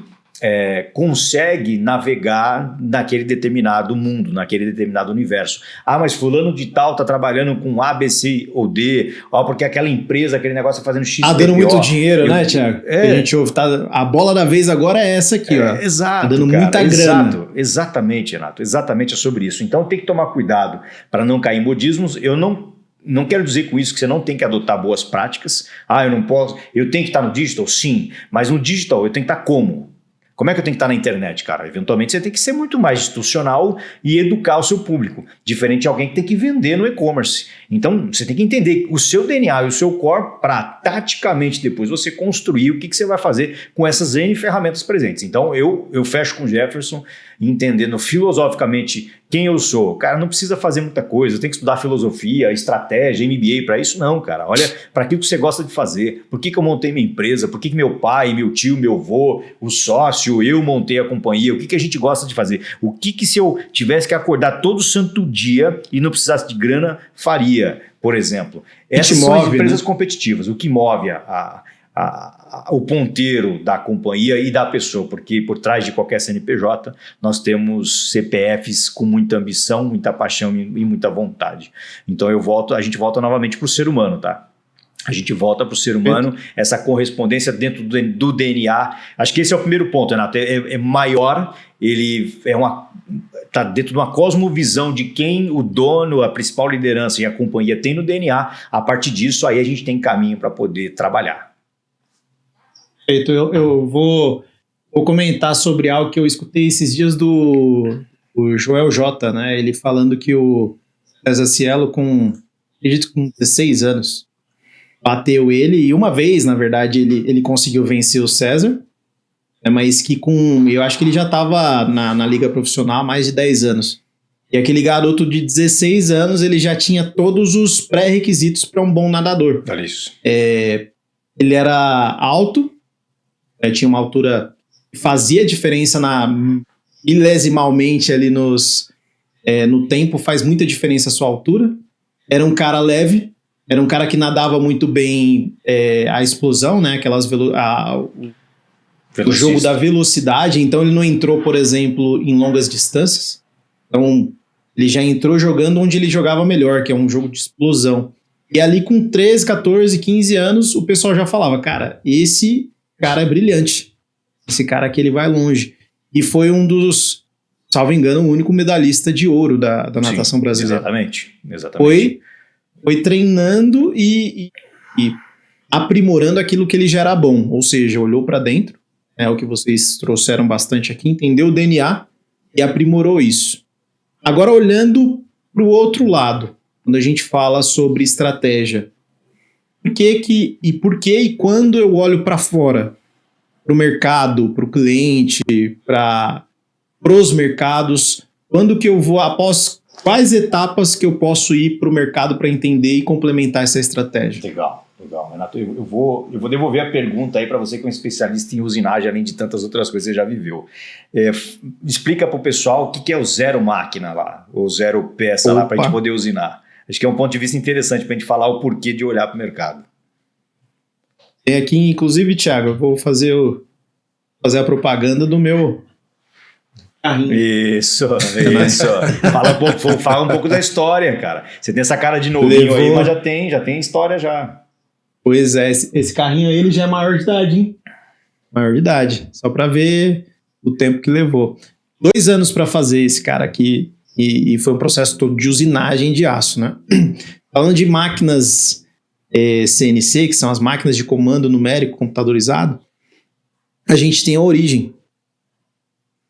consegue navegar naquele determinado mundo, naquele determinado universo. Ah, mas fulano de tal está trabalhando com A, B, C ou D, porque aquela empresa, aquele negócio está fazendo X. Dando muito dinheiro, né, Thiago? A gente ouve, a bola da vez agora é essa aqui, ó. Exato, tá dando muita grana. Exatamente, Renato, exatamente é sobre isso. Então tem que tomar cuidado para não cair em modismos. Eu não quero dizer com isso que você não tem que adotar boas práticas. Eu não posso, eu tenho que estar no digital? Sim, mas no digital eu tenho que estar como? Como é que eu tenho que estar na internet, cara? Eventualmente você tem que ser muito mais institucional e educar o seu público, diferente de alguém que tem que vender no e-commerce. Então você tem que entender o seu DNA e o seu core para taticamente depois você construir o que você vai fazer com essas N ferramentas presentes. Então eu fecho com o Jefferson, entendendo filosoficamente quem eu sou. Cara, não precisa fazer muita coisa, tem que estudar filosofia, estratégia, MBA para isso não, cara. Olha para aquilo que você gosta de fazer. Por que eu montei minha empresa? Por que meu pai, meu tio, meu avô, o sócio, eu montei a companhia? O que a gente gosta de fazer? O que se eu tivesse que acordar todo santo dia e não precisasse de grana, faria, por exemplo? Essas são as empresas competitivas. O que move o ponteiro da companhia e da pessoa, porque por trás de qualquer CNPJ nós temos CPFs com muita ambição, muita paixão e muita vontade. Então a gente volta novamente para o ser humano, tá? A gente volta para o ser humano, essa correspondência dentro do DNA. Acho que esse é o primeiro ponto, Renato. É maior, ele está dentro de uma cosmovisão de quem o dono, a principal liderança e a companhia tem no DNA. A partir disso, aí a gente tem caminho para poder trabalhar. Perfeito. Eu vou comentar sobre algo que eu escutei esses dias do Joel J, né? Ele falando que o César Cielo, acredito com 16 anos, bateu ele, e uma vez, na verdade, ele conseguiu vencer o César, mas que eu acho que ele já estava na liga profissional há mais de 10 anos. E aquele garoto de 16 anos, ele já tinha todos os pré-requisitos para um bom nadador. Olha isso. Ele era alto, tinha uma altura que fazia diferença milesimalmente ali no tempo, faz muita diferença a sua altura. Era um cara leve, era um cara que nadava muito bem a explosão, né? O jogo da velocidade. Então ele não entrou, por exemplo, em longas distâncias. Então ele já entrou jogando onde ele jogava melhor, que é um jogo de explosão. E ali com 13, 14, 15 anos, o pessoal já falava, cara, esse cara é brilhante. Esse cara aqui, ele vai longe. E foi um dos, salvo engano, o único medalhista de ouro da natação brasileira. Exatamente. Foi treinando e aprimorando aquilo que ele já era bom. Ou seja, olhou para dentro, o que vocês trouxeram bastante aqui, entendeu o DNA e aprimorou isso. Agora, olhando para o outro lado, quando a gente fala sobre estratégia, por que e quando eu olho para fora, para o mercado, para o cliente, para os mercados, quando que eu vou, após quais etapas que eu posso ir para o mercado para entender e complementar essa estratégia? Legal, Renato. Eu vou devolver a pergunta aí para você que é um especialista em usinagem, além de tantas outras coisas que você já viveu. Explica para o pessoal o que é o zero máquina lá, ou zero peça lá, para a gente poder usinar. Acho que é um ponto de vista interessante para a gente falar o porquê de olhar para o mercado. Aqui, inclusive, Thiago, eu vou fazer a propaganda do meu carrinho. Isso. Fala um pouco da história, cara. Você tem essa cara de novinho aí, mas já tem história já. Pois é, esse carrinho aí ele já é maior de idade, hein? Maior de idade. Só pra ver o tempo que levou. 2 anos pra fazer esse cara aqui. E foi um processo todo de usinagem de aço, né? Falando de máquinas CNC, que são as máquinas de comando numérico computadorizado, a gente tem a origem.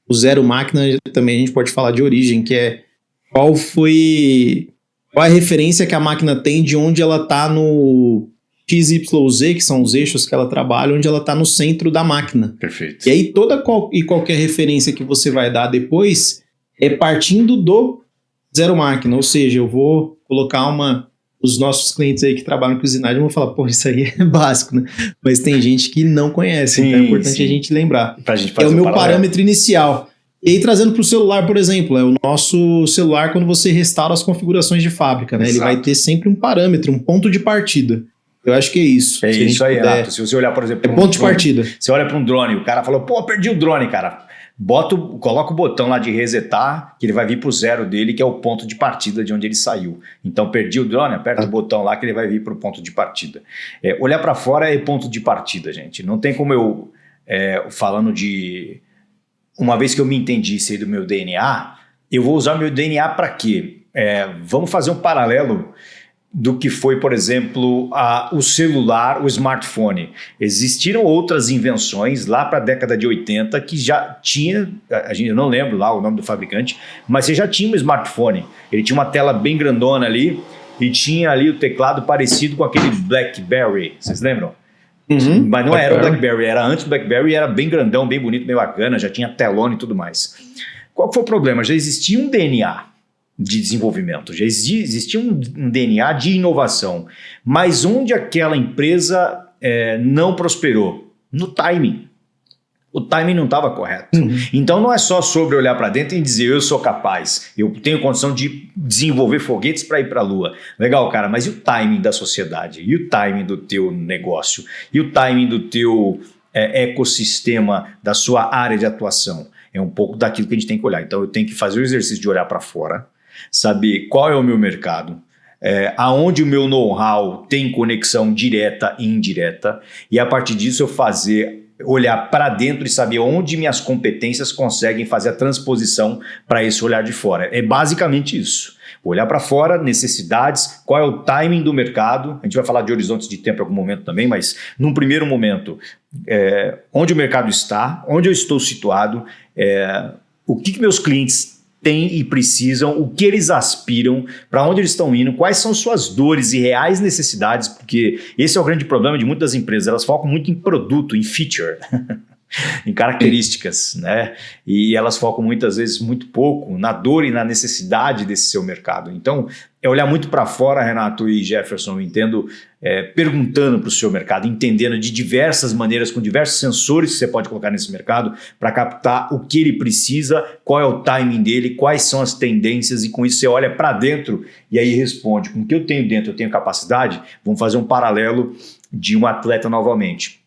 O zero máquina também a gente pode falar de origem, que é qual é a referência que a máquina tem de onde ela está no XYZ, que são os eixos que ela trabalha, onde ela está no centro da máquina. Perfeito. E aí qualquer referência que você vai dar depois é partindo do zero máquina, ou seja, eu vou colocar os nossos clientes aí que trabalham com usinagem vão falar, pô, isso aí é básico, né? Mas tem gente que não conhece, então é importante a gente lembrar. Pra gente fazer é o meu parâmetro inicial. E aí, trazendo para o celular, por exemplo, é o nosso celular quando você restaura as configurações de fábrica, né? Exato. Ele vai ter sempre um parâmetro, um ponto de partida. Eu acho que é isso. É isso aí, Renato. Se você olhar, por exemplo... ponto de partida. Você olha para um drone, o cara falou, pô, perdi o drone, cara. Coloca o botão lá de resetar, que ele vai vir para o zero dele, que é o ponto de partida de onde ele saiu. Então, perdi o drone, aperta o botão lá que ele vai vir para o ponto de partida. Olhar para fora é ponto de partida, gente. Não tem como eu, falando de... Uma vez que eu me entendi, sei do meu DNA, eu vou usar o meu DNA para quê? Vamos fazer um paralelo do que foi, por exemplo, o celular, o smartphone. Existiram outras invenções lá para a década de 80 que já tinha, eu não lembro lá o nome do fabricante, mas você já tinha um smartphone. Ele tinha uma tela bem grandona ali e tinha ali o teclado parecido com aquele BlackBerry, vocês lembram? Uhum. Mas não era o BlackBerry, era antes do BlackBerry, era bem grandão, bem bonito, bem bacana, já tinha telona e tudo mais. Qual foi o problema? Já existia um DNA de desenvolvimento, já existia um DNA de inovação, mas onde aquela empresa não prosperou? No timing. O timing não estava correto. Então não é só sobre olhar para dentro e dizer eu sou capaz, eu tenho condição de desenvolver foguetes para ir para a Lua. Legal, cara, mas e o timing da sociedade? E o timing do teu negócio? E o timing do teu ecossistema, da sua área de atuação? É um pouco daquilo que a gente tem que olhar. Então eu tenho que fazer o exercício de olhar para fora, saber qual é o meu mercado, aonde o meu know-how tem conexão direta e indireta, e a partir disso eu olhar para dentro e saber onde minhas competências conseguem fazer a transposição para esse olhar de fora. É basicamente isso. Olhar para fora, necessidades, qual é o timing do mercado. A gente vai falar de horizontes de tempo em algum momento também, mas num primeiro momento, onde o mercado está, onde eu estou situado, o que meus clientes têm e precisam, o que eles aspiram, para onde eles estão indo, quais são suas dores e reais necessidades, porque esse é o grande problema de muitas empresas, elas focam muito em produto, em feature, em características, né? E elas focam muitas vezes muito pouco na dor e na necessidade desse seu mercado. Então, é olhar muito para fora, Renato e Jefferson, eu entendo, perguntando para o seu mercado, entendendo de diversas maneiras, com diversos sensores que você pode colocar nesse mercado para captar o que ele precisa, qual é o timing dele, quais são as tendências, e com isso você olha para dentro e aí responde, com o que eu tenho dentro, eu tenho capacidade? Vamos fazer um paralelo de um atleta novamente.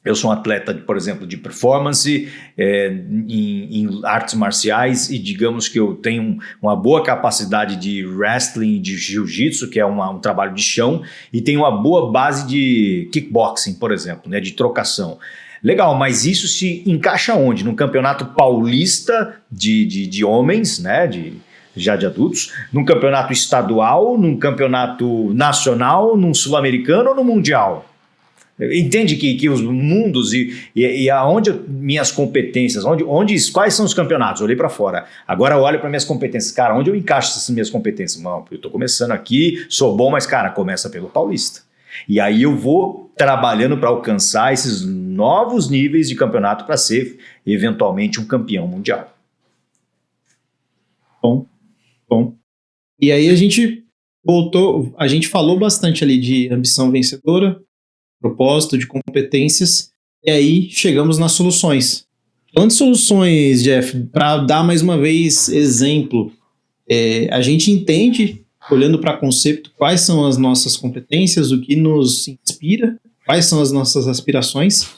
Eu sou um atleta, por exemplo, de performance em artes marciais, e digamos que eu tenho uma boa capacidade de wrestling, de jiu-jitsu, que é um trabalho de chão, e tenho uma boa base de kickboxing, por exemplo, né, de trocação. Legal, mas isso se encaixa onde? No campeonato paulista de homens, né, já de adultos, num campeonato estadual, num campeonato nacional, num sul-americano ou no mundial? Entende que os mundos e aonde minhas competências, quais são os campeonatos? Olhei para fora. Agora eu olho para minhas competências. Cara, onde eu encaixo essas minhas competências? Não, eu estou começando aqui, sou bom, mas, cara, começa pelo Paulista. E aí eu vou trabalhando para alcançar esses novos níveis de campeonato para ser, eventualmente, um campeão mundial. Bom. E aí a gente falou bastante ali de ambição vencedora, propósito, de competências, e aí chegamos nas soluções. Falando de soluções, Jeff, para dar mais uma vez exemplo, a gente entende, olhando para conceito, quais são as nossas competências, o que nos inspira, quais são as nossas aspirações,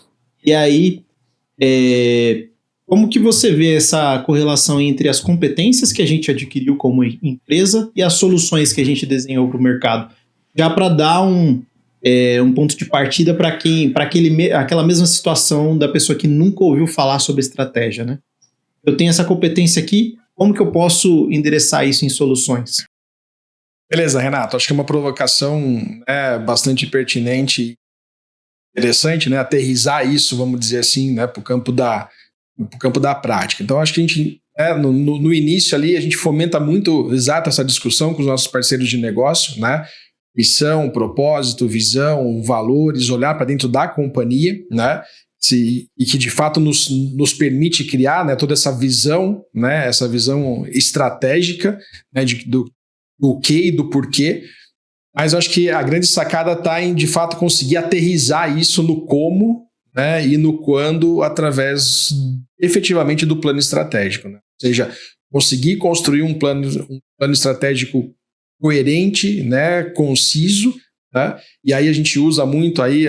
e aí Como que você vê essa correlação entre as competências que a gente adquiriu como empresa e as soluções que a gente desenhou para o mercado? Já para dar um ponto de partida para aquela mesma situação da pessoa que nunca ouviu falar sobre estratégia, né? Eu tenho essa competência aqui, como que eu posso endereçar isso em soluções? Beleza, Renato. Acho que é uma provocação, né, bastante pertinente e interessante, né? Aterrizar isso, vamos dizer assim, né, para o campo da prática. Então, acho que a gente, no início ali, a gente fomenta muito exato essa discussão com os nossos parceiros de negócio, né? Missão, propósito, visão, valores, olhar para dentro da companhia, né? E que de fato nos permite criar, né, toda essa visão, né, essa visão estratégica, né, do que e do porquê. Mas eu acho que a grande sacada está em, de fato, conseguir aterrizar isso no como, né, e no quando, através efetivamente do plano estratégico, né? Ou seja, conseguir construir um plano estratégico coerente, né, conciso, né? E aí a gente usa muito aí,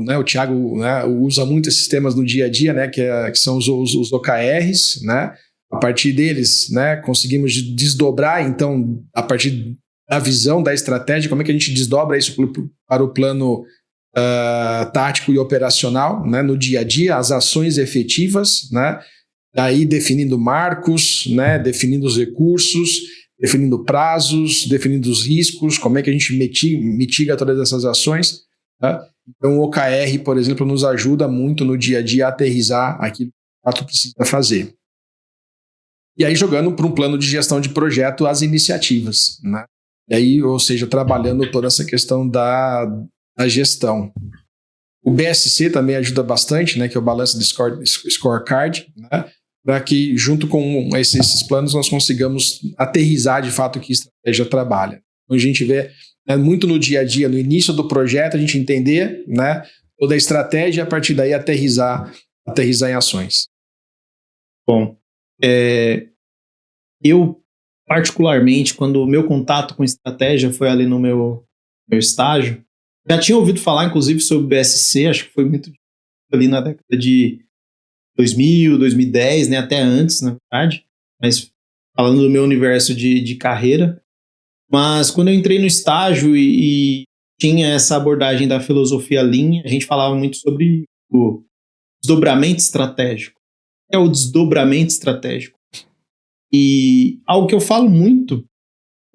né, o Thiago, né, usa muito esses temas no dia a dia, né, que são os OKRs, né? A partir deles, né, conseguimos desdobrar, então, a partir da visão, da estratégia, como é que a gente desdobra isso para o plano tático e operacional, né, no dia a dia, as ações efetivas, né? Daí definindo marcos, né, definindo os recursos, definindo prazos, definindo os riscos, como é que a gente mitiga todas essas ações, tá? Então o OKR, por exemplo, nos ajuda muito no dia a dia a aterrizar aquilo que o fato precisa fazer. E aí jogando para um plano de gestão de projeto as iniciativas, né? E aí, ou seja, trabalhando toda essa questão da gestão. O BSC também ajuda bastante, né, que é o Balanced Scorecard, né? Para que, junto com esses planos, nós consigamos aterrizar de fato o que a estratégia trabalha. Então, a gente vê, né, muito no dia a dia, no início do projeto, a gente entender, né, toda a estratégia e, a partir daí, aterrizar em ações. Bom, eu, particularmente, quando o meu contato com estratégia foi ali no meu estágio, já tinha ouvido falar, inclusive, sobre o BSC, acho que foi muito ali na década de 2000, 2010, né, até antes, na verdade, mas falando do meu universo de carreira. Mas quando eu entrei no estágio e tinha essa abordagem da filosofia Lean, a gente falava muito sobre o desdobramento estratégico. O que é o desdobramento estratégico? E algo que eu falo muito,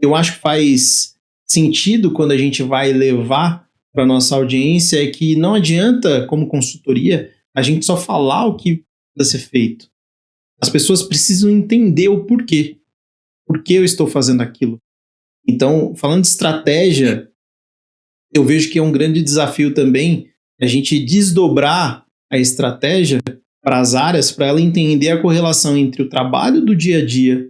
eu acho que faz sentido quando a gente vai levar para a nossa audiência, é que não adianta, como consultoria, a gente só falar o que precisa ser feito. As pessoas precisam entender o porquê. Por que eu estou fazendo aquilo? Então, falando de estratégia, eu vejo que é um grande desafio também a gente desdobrar a estratégia para as áreas, para ela entender a correlação entre o trabalho do dia a dia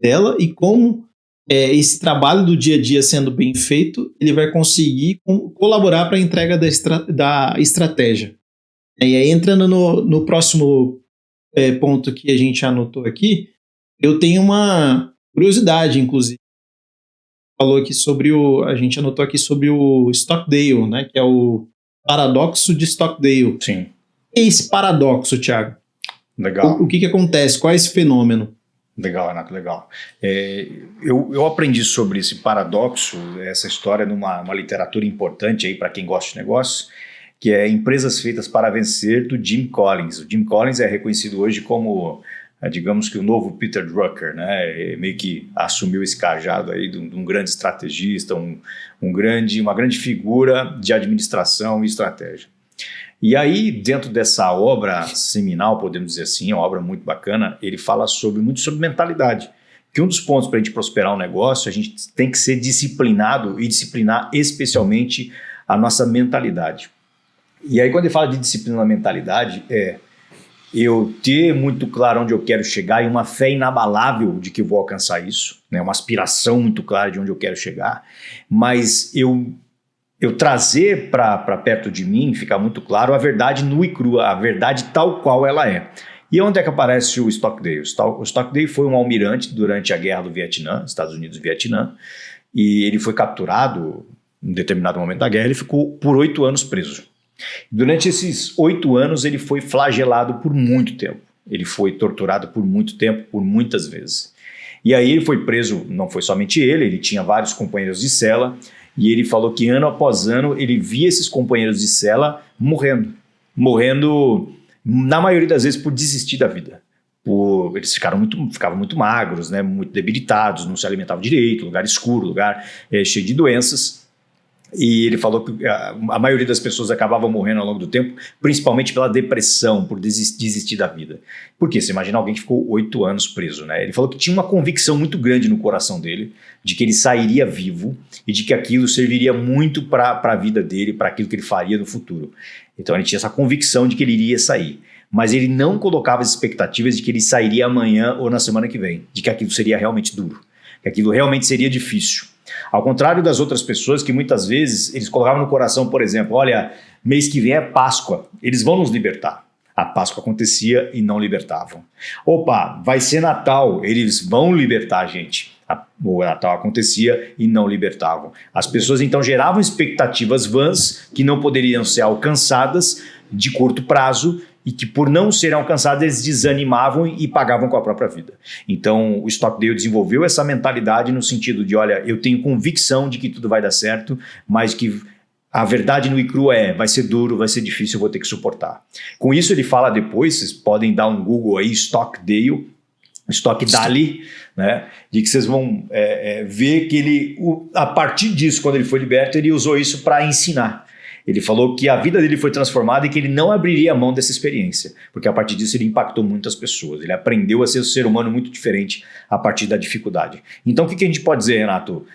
dela e como esse trabalho do dia a dia sendo bem feito, ele vai conseguir colaborar para a entrega da estratégia. E aí, entrando no próximo ponto que a gente anotou aqui, eu tenho uma curiosidade, inclusive. A gente anotou aqui sobre o Stockdale, né, que é o paradoxo de Stockdale. Sim. E esse paradoxo, Thiago? Legal. O que acontece? Qual é esse fenômeno? Legal, Renato, legal. Eu aprendi sobre esse paradoxo, essa história, numa literatura importante aí para quem gosta de negócio, que é Empresas Feitas para Vencer, do Jim Collins. O Jim Collins é reconhecido hoje como, digamos que o novo Peter Drucker, né? Meio que assumiu esse cajado aí de um grande estrategista, uma grande figura de administração e estratégia. E aí, dentro dessa obra seminal, podemos dizer assim, uma obra muito bacana, ele fala muito sobre mentalidade. Que um dos pontos para a gente prosperar um negócio, a gente tem que ser disciplinado e disciplinar especialmente a nossa mentalidade. E aí, quando ele fala de disciplina na mentalidade, eu ter muito claro onde eu quero chegar e uma fé inabalável de que eu vou alcançar isso, né? Uma aspiração muito clara de onde eu quero chegar, mas eu trazer para perto de mim, ficar muito claro, a verdade nua e crua, a verdade tal qual ela é. E onde é que aparece o Stockdale? O Stockdale foi um almirante durante a Guerra do Vietnã, Estados Unidos e Vietnã, e ele foi capturado em determinado momento da guerra, ele ficou por 8 anos preso. Durante esses 8 anos ele foi flagelado por muito tempo. Ele foi torturado por muito tempo, por muitas vezes. E aí ele foi preso, não foi somente ele tinha vários companheiros de cela, e ele falou que ano após ano ele via esses companheiros de cela morrendo, na maioria das vezes por desistir da vida. Eles ficavam muito magros, né, muito debilitados, não se alimentavam direito, lugar escuro, lugar cheio de doenças. E ele falou que a maioria das pessoas acabavam morrendo ao longo do tempo, principalmente pela depressão, por desistir da vida. Por quê? Você imagina alguém que ficou 8 anos preso, né? Ele falou que tinha uma convicção muito grande no coração dele, de que ele sairia vivo e de que aquilo serviria muito para a vida dele, para aquilo que ele faria no futuro. Então ele tinha essa convicção de que ele iria sair. Mas ele não colocava as expectativas de que ele sairia amanhã ou na semana que vem, de que aquilo seria realmente duro, que aquilo realmente seria difícil. Ao contrário das outras pessoas que muitas vezes eles colocavam no coração, por exemplo, olha, mês que vem é Páscoa, eles vão nos libertar. A Páscoa acontecia e não libertavam. Opa, vai ser Natal, eles vão libertar a gente. O Natal acontecia e não libertavam. As pessoas então geravam expectativas vãs que não poderiam ser alcançadas de curto prazo e que por não serem alcançadas eles desanimavam e pagavam com a própria vida. Então o Stockdale desenvolveu essa mentalidade no sentido de, olha, eu tenho convicção de que tudo vai dar certo, mas que a verdade nua e crua vai ser duro, vai ser difícil, eu vou ter que suportar. Com isso ele fala depois, vocês podem dar um Google aí, Stockdale, né, de que vocês vão ver que ele, a partir disso, quando ele foi liberto, ele usou isso para ensinar. Ele falou que a vida dele foi transformada e que ele não abriria mão dessa experiência, porque a partir disso ele impactou muitas pessoas. Ele aprendeu a ser um ser humano muito diferente a partir da dificuldade. Então o que a gente pode dizer, Renato?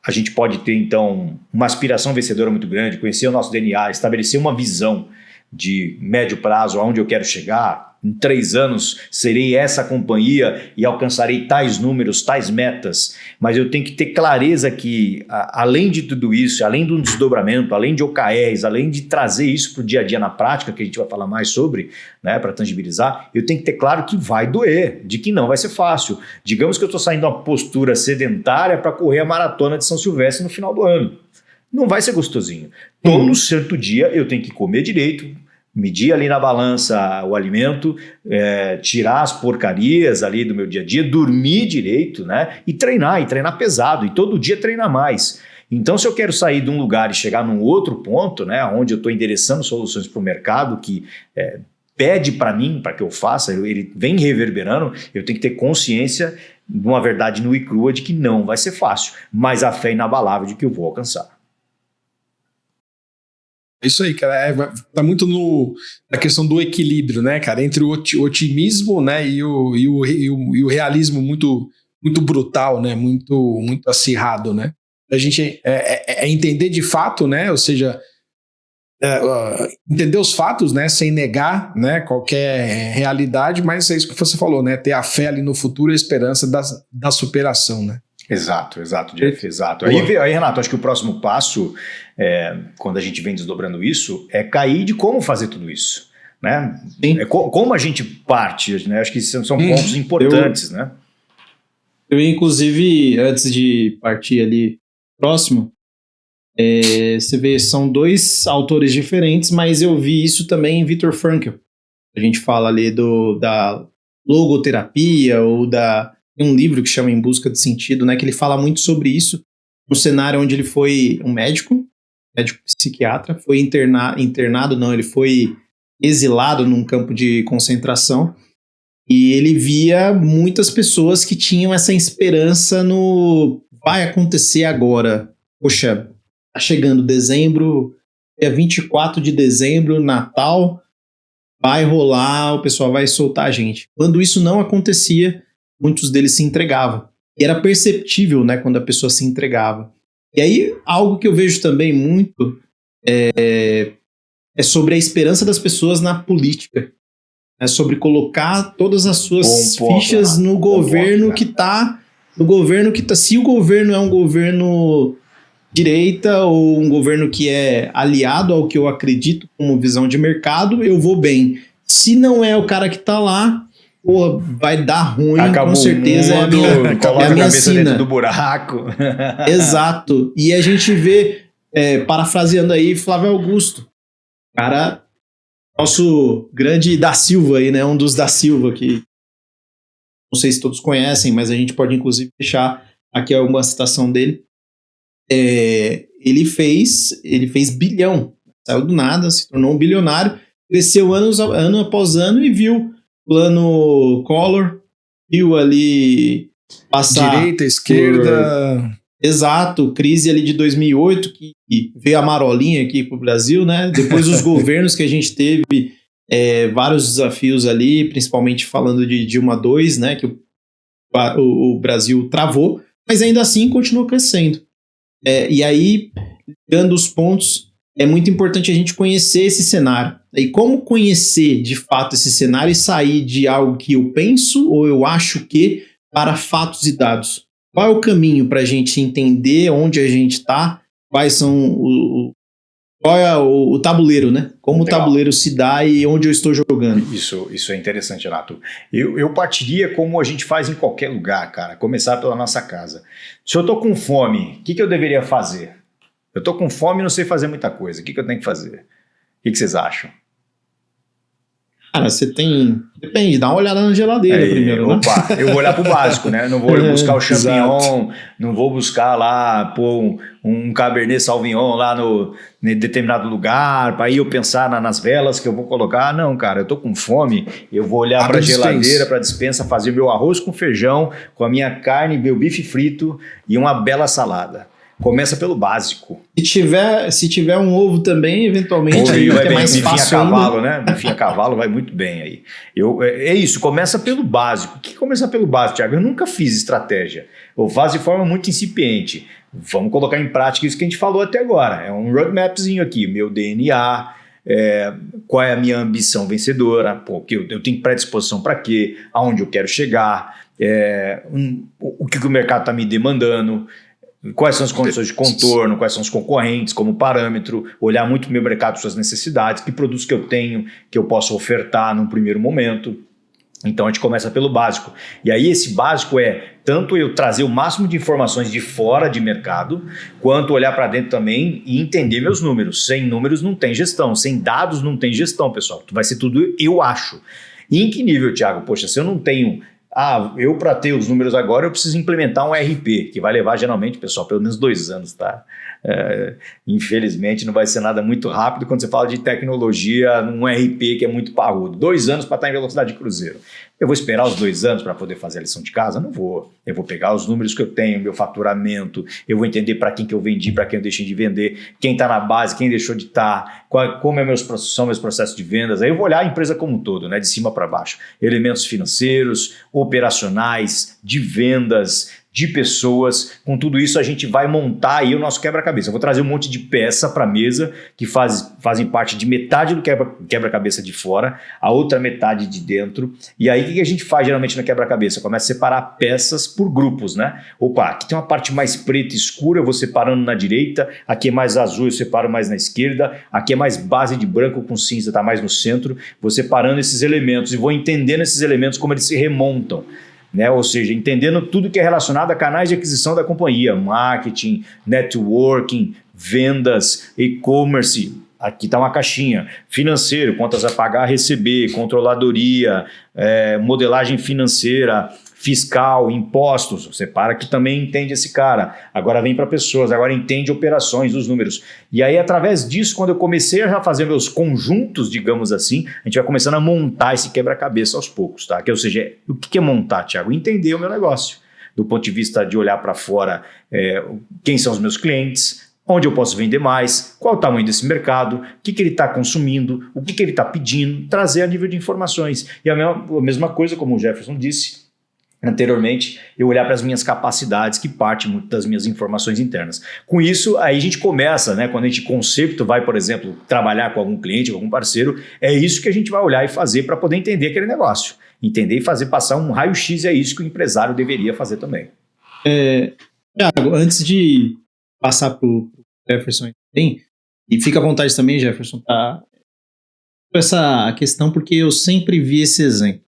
A gente pode ter então uma aspiração vencedora muito grande, conhecer o nosso DNA, estabelecer uma visão de médio prazo, aonde eu quero chegar. Em 3 anos serei essa companhia e alcançarei tais números, tais metas, mas eu tenho que ter clareza que, além de tudo isso, além do desdobramento, além de OKRs, além de trazer isso para o dia a dia na prática, que a gente vai falar mais sobre, né, para tangibilizar, eu tenho que ter claro que vai doer, de que não vai ser fácil. Digamos que eu estou saindo de uma postura sedentária para correr a maratona de São Silvestre no final do ano. Não vai ser gostosinho. Todo santo dia eu tenho que comer direito, medir ali na balança o alimento, tirar as porcarias ali do meu dia a dia, dormir direito, né? E treinar pesado, e todo dia treinar mais. Então, se eu quero sair de um lugar e chegar num outro ponto, né, onde eu estou endereçando soluções para o mercado que pede para mim, para que eu faça, ele vem reverberando, eu tenho que ter consciência de uma verdade nua e crua de que não vai ser fácil, mas a fé inabalável de que eu vou alcançar. É isso aí, cara. Tá muito na questão do equilíbrio, né, cara? Entre o otimismo, né, e o realismo muito, muito brutal, né? Muito acirrado, né? A gente entender de fato, né? Ou seja, entender os fatos, né? Sem negar, né, qualquer realidade, mas é isso que você falou, né? Ter a fé ali no futuro e a esperança da superação, né? Exato, Jeff, exato. Aí, Renato, acho que o próximo passo, quando a gente vem desdobrando isso, é cair de como fazer tudo isso, né? Como a gente parte, né? Acho que são pontos importantes, né? Eu, inclusive, antes de partir ali próximo, você vê, são 2 autores diferentes, mas eu vi isso também em Viktor Frankl. A gente fala ali da logoterapia ou tem um livro que chama Em Busca de Sentido, né, que ele fala muito sobre isso, um cenário onde ele foi um médico psiquiatra, foi internado, não, ele foi exilado num campo de concentração, e ele via muitas pessoas que tinham essa esperança no vai acontecer agora. Poxa, tá chegando dezembro, dia 24 de dezembro, Natal, vai rolar, o pessoal vai soltar a gente. Quando isso não acontecia, muitos deles se entregavam. E era perceptível, né, quando a pessoa se entregava. E aí, algo que eu vejo também muito é sobre a esperança das pessoas na política. É sobre colocar todas as suas fichas no governo que está... Se o governo é um governo direita ou um governo que é aliado ao que eu acredito como visão de mercado, eu vou bem. Se não é o cara que está lá, pô, vai dar ruim, acabou, com certeza é a minha cabeça dentro do buraco. Exato. E a gente vê, parafraseando aí, Flávio Augusto. O cara Nosso grande Da Silva aí, né? Um dos Da Silva que não sei se todos conhecem, mas a gente pode inclusive deixar aqui alguma citação dele. Ele fez bilhão, saiu do nada, se tornou um bilionário, cresceu ano após ano e viu plano Collor, viu ali passar... Direita, esquerda... Exato, crise ali de 2008, que veio a marolinha aqui para o Brasil, né? Depois os governos que a gente teve, vários desafios ali, principalmente falando de Dilma II, né? Que o Brasil travou, mas ainda assim continuou crescendo. E aí, dando os pontos, é muito importante a gente conhecer esse cenário. E como conhecer de fato esse cenário e sair de algo que eu penso ou eu acho que para fatos e dados? Qual é o caminho para a gente entender onde a gente está? Quais são qual é o tabuleiro, né? Como Legal. O tabuleiro se dá e onde eu estou jogando. Isso é interessante, Renato. Eu partiria como a gente faz em qualquer lugar, cara. Começar pela nossa casa. Se eu estou com fome, o que eu deveria fazer? Eu estou com fome e não sei fazer muita coisa. O que eu tenho que fazer? O que vocês acham? Cara, depende, dá uma olhada na geladeira primeiro, né? Opa, eu vou olhar pro básico, né? Não vou buscar o champignon, não vou buscar lá, pôr um Cabernet Sauvignon lá em determinado lugar, para aí eu pensar nas velas que eu vou colocar. Não, cara, eu tô com fome, eu vou olhar pra geladeira, pra despensa, fazer meu arroz com feijão, com a minha carne, meu bife frito e uma bela salada. Começa pelo básico. Se tiver um ovo também, eventualmente aí vai ter mais fácil. Bifinho a cavalo, né? Bifinho a cavalo vai muito bem aí. É isso, começa pelo básico. O que começa pelo básico, Thiago? Eu nunca fiz estratégia. Eu faço de forma muito incipiente. Vamos colocar em prática isso que a gente falou até agora. É um roadmapzinho aqui, meu DNA, qual é a minha ambição vencedora, eu tenho predisposição para quê, aonde eu quero chegar, o que o mercado está me demandando, quais são as condições de contorno, quais são os concorrentes como parâmetro, olhar muito o meu mercado, suas necessidades, que produtos que eu tenho, que eu posso ofertar num primeiro momento. Então a gente começa pelo básico. E aí esse básico tanto eu trazer o máximo de informações de fora de mercado, quanto olhar para dentro também e entender meus números. Sem números não tem gestão, sem dados não tem gestão, pessoal. Vai ser tudo eu acho. E em que nível, Thiago? Poxa, se eu não tenho... eu para ter os números agora eu preciso implementar um RP, que vai levar geralmente, pessoal, pelo menos 2 anos, tá? Infelizmente não vai ser nada muito rápido quando você fala de tecnologia num RP que é muito parrudo. 2 anos para estar em velocidade de cruzeiro. Eu vou esperar os 2 anos para poder fazer a lição de casa? Não vou. Eu vou pegar os números que eu tenho, meu faturamento, eu vou entender para quem que eu vendi, para quem eu deixei de vender, quem está na base, quem deixou de estar, como são meus processos de vendas. Aí eu vou olhar a empresa como um todo, né, de cima para baixo. Elementos financeiros, operacionais, de vendas, de pessoas. Com tudo isso a gente vai montar aí o nosso quebra-cabeça. Eu vou trazer um monte de peça para a mesa que fazem parte de metade do quebra-cabeça de fora, a outra metade de dentro. E aí o que a gente faz geralmente no quebra-cabeça? Começa a separar peças por grupos, né? Opa, aqui tem uma parte mais preta e escura, eu vou separando na direita, aqui é mais azul, eu separo mais na esquerda, aqui é mais base de branco com cinza, está mais no centro, vou separando esses elementos e vou entendendo esses elementos como eles se remontam. Né? Ou seja, entendendo tudo que é relacionado a canais de aquisição da companhia, marketing, networking, vendas, e-commerce, aqui está uma caixinha, financeiro, contas a pagar, a receber, controladoria, modelagem financeira, fiscal, impostos, você para que também entende esse cara, agora vem para pessoas, agora entende operações, os números. E aí, através disso, quando eu comecei a já fazer meus conjuntos, digamos assim, a gente vai começando a montar esse quebra-cabeça aos poucos, tá? Ou seja, o que é montar, Thiago? Entender o meu negócio, do ponto de vista de olhar para fora, quem são os meus clientes, onde eu posso vender mais, qual o tamanho desse mercado, o que ele está consumindo, o que ele está pedindo, trazer a nível de informações. E a mesma coisa, como o Jefferson disse anteriormente, eu olhar para as minhas capacidades, que parte muito das minhas informações internas. Com isso, aí a gente começa, né? Quando a gente concepto vai, por exemplo, trabalhar com algum cliente, com algum parceiro, é isso que a gente vai olhar e fazer para poder entender aquele negócio. Entender e fazer passar um raio-x, é isso que o empresário deveria fazer também. Thiago, antes de passar para o Jefferson também, e fica à vontade também, Jefferson, tá? Essa questão, porque eu sempre vi esse exemplo,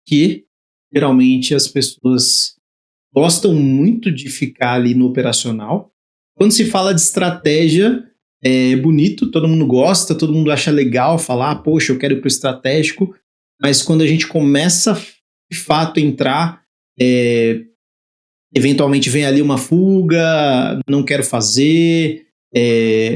que geralmente as pessoas gostam muito de ficar ali no operacional. Quando se fala de estratégia, é bonito, todo mundo gosta, todo mundo acha legal falar, poxa, eu quero ir para o estratégico, mas quando a gente começa de fato a entrar, eventualmente vem ali uma fuga, não quero fazer,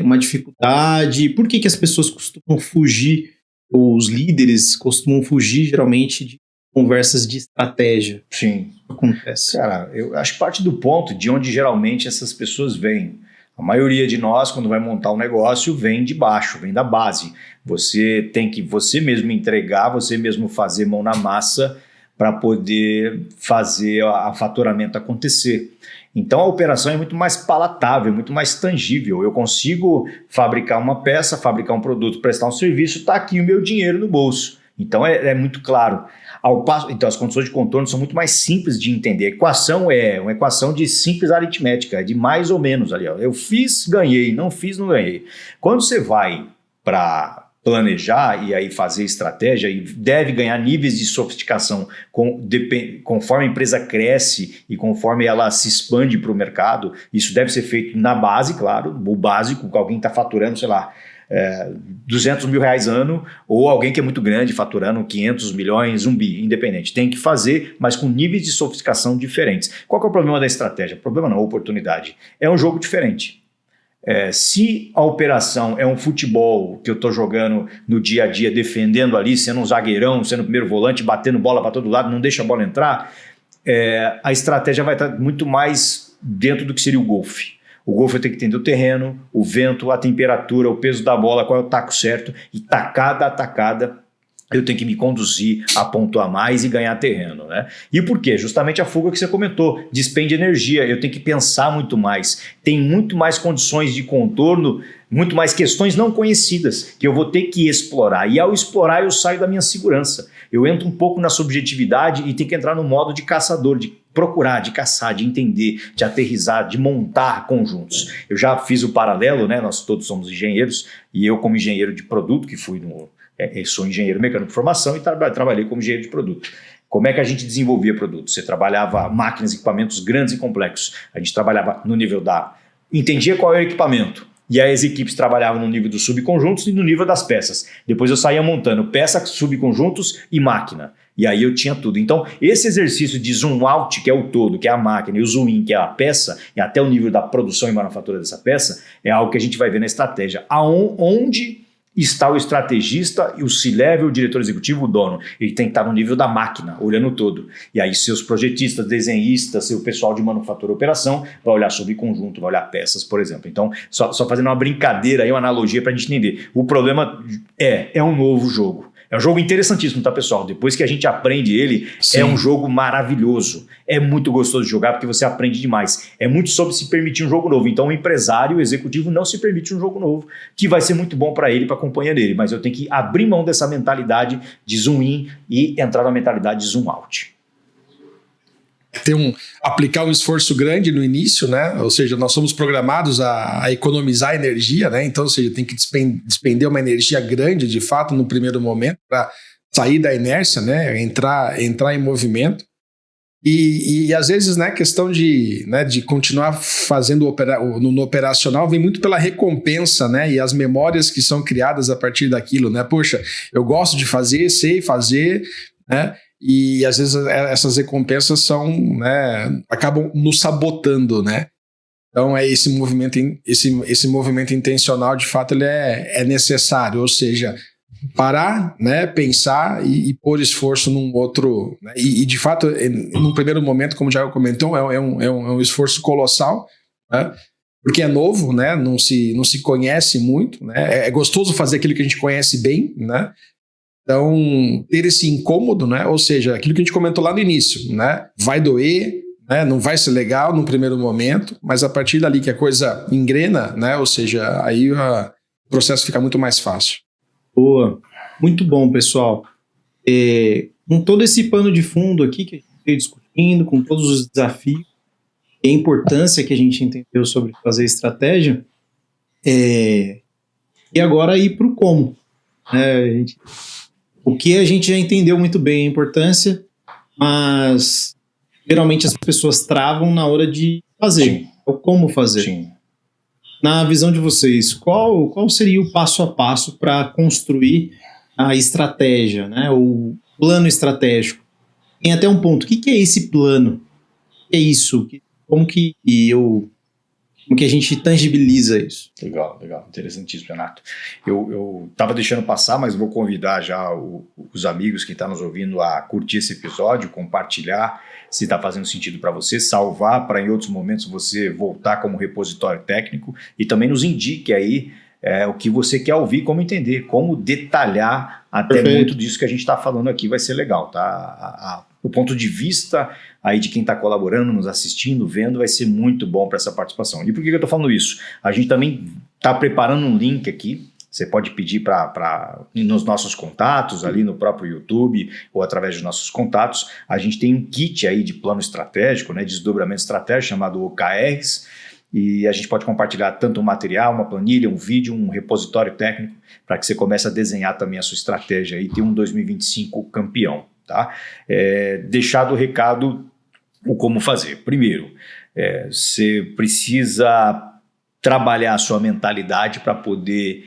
uma dificuldade. Por que as pessoas costumam fugir, ou os líderes costumam fugir geralmente de conversas de estratégia? Sim. Acontece. Cara, eu acho que parte do ponto de onde geralmente essas pessoas vêm. A maioria de nós, quando vai montar um negócio, vem de baixo, vem da base. Você tem que você mesmo entregar, você mesmo fazer mão na massa para poder fazer a faturamento acontecer. Então a operação é muito mais palatável, muito mais tangível. Eu consigo fabricar uma peça, fabricar um produto, prestar um serviço, está aqui o meu dinheiro no bolso. Então é muito claro. Então as condições de contorno são muito mais simples de entender. A equação é uma equação de simples aritmética, de mais ou menos ali. Ó. Eu fiz, ganhei, não fiz, não ganhei. Quando você vai para planejar e aí fazer estratégia, e deve ganhar níveis de sofisticação conforme a empresa cresce e conforme ela se expande para o mercado, isso deve ser feito na base, claro, o básico, que alguém está faturando, sei lá, 200 mil reais ano, ou alguém que é muito grande faturando 500 milhões, 1 bi, independente. Tem que fazer, mas com níveis de sofisticação diferentes. Qual que é o problema da estratégia? Problema não, oportunidade. É um jogo diferente. Se a operação é um futebol que eu estou jogando no dia a dia, defendendo ali, sendo um zagueirão, sendo o primeiro volante, batendo bola para todo lado, não deixa a bola entrar, a estratégia vai estar muito mais dentro do que seria o golfe. O golfe eu tenho que entender o terreno, o vento, a temperatura, o peso da bola, qual é o taco certo, e tacada a tacada eu tenho que me conduzir a pontuar mais e ganhar terreno, né? E por quê? Justamente a fuga que você comentou, despende energia, eu tenho que pensar muito mais, tem muito mais condições de contorno, muito mais questões não conhecidas que eu vou ter que explorar, e ao explorar eu saio da minha segurança, eu entro um pouco na subjetividade e tenho que entrar no modo de caçador, de procurar, de caçar, de entender, de aterrissar, de montar conjuntos. Eu já fiz o paralelo, né? Nós todos somos engenheiros, e eu como engenheiro de produto, que fui eu sou engenheiro mecânico de formação e trabalhei como engenheiro de produto. Como é que a gente desenvolvia produtos? Você trabalhava máquinas, equipamentos grandes e complexos. A gente trabalhava no nível entendia qual era o equipamento. E aí as equipes trabalhavam no nível dos subconjuntos e no nível das peças. Depois eu saía montando peça, subconjuntos e máquina. E aí eu tinha tudo. Então, esse exercício de zoom out, que é o todo, que é a máquina, e o zoom in, que é a peça, e até o nível da produção e manufatura dessa peça, é algo que a gente vai ver na estratégia. Onde está o estrategista e o C-level, o diretor executivo, o dono. Ele tem que estar no nível da máquina, olhando todo. E aí seus projetistas, desenhistas, seu pessoal de manufatura e operação vai olhar sobre conjunto, vai olhar peças, por exemplo. Então, só fazendo uma brincadeira aí, uma analogia para a gente entender. O problema é um novo jogo. É um jogo interessantíssimo, tá, pessoal? Depois que a gente aprende ele, sim, é um jogo maravilhoso. É muito gostoso de jogar porque você aprende demais. É muito sobre se permitir um jogo novo. Então, o empresário, o executivo, não se permite um jogo novo, que vai ser muito bom para ele, para a companhia dele. Mas eu tenho que abrir mão dessa mentalidade de zoom in e entrar na mentalidade de zoom out. Aplicar um esforço grande no início, né? Ou seja, nós somos programados a economizar energia, né? Então, ou seja, tem que despender uma energia grande, de fato, no primeiro momento, para sair da inércia, né? Entrar em movimento. E às vezes, né, questão de continuar fazendo no operacional vem muito pela recompensa, né? E as memórias que são criadas a partir daquilo, né? Poxa, eu gosto de fazer, sei fazer, né? E às vezes essas recompensas são, né, acabam nos sabotando, né? Então esse movimento intencional, de fato, ele é necessário, ou seja, parar, né, pensar e pôr esforço num outro, né? E de fato, num primeiro momento, como o Thiago comentou, é um esforço colossal, né? Porque é novo, né? Não se conhece muito, né? É gostoso fazer aquilo que a gente conhece bem, né? Então, ter esse incômodo, né? Ou seja, aquilo que a gente comentou lá no início, né? Vai doer, né? Não vai ser legal no primeiro momento, mas a partir dali que a coisa engrena, né? Ou seja, aí o processo fica muito mais fácil. Boa, muito bom, pessoal. Com todo esse pano de fundo aqui que a gente veio discutindo, com todos os desafios e a importância que a gente entendeu sobre fazer estratégia, e agora ir para o como, né? O que a gente já entendeu muito bem a importância, mas geralmente as pessoas travam na hora de fazer. Sim. Ou como fazer. Sim. Na visão de vocês, qual seria o passo a passo para construir a estratégia, né? O plano estratégico? Tem até um ponto. O que é esse plano? O que é isso? Como que a gente tangibiliza isso? Legal, interessantíssimo, Renato. Eu estava deixando passar, mas vou convidar já os amigos que estão nos ouvindo a curtir esse episódio, compartilhar se está fazendo sentido para você, salvar para em outros momentos você voltar como repositório técnico e também nos indique aí o que você quer ouvir, como entender, como detalhar até Perfeito. muito disso que a gente está falando aqui, vai ser legal, tá? O ponto de vista aí de quem está colaborando, nos assistindo, vendo, vai ser muito bom para essa participação. E por que eu estou falando isso? A gente também está preparando um link aqui, você pode pedir nos nossos contatos, ali no próprio YouTube ou através dos nossos contatos. A gente tem um kit aí de plano estratégico, né, desdobramento estratégico, chamado OKRs, e a gente pode compartilhar tanto um material, uma planilha, um vídeo, um repositório técnico, para que você comece a desenhar também a sua estratégia e ter um 2025 campeão. Tá? Deixado o recado, o como fazer. Primeiro, você precisa trabalhar a sua mentalidade para poder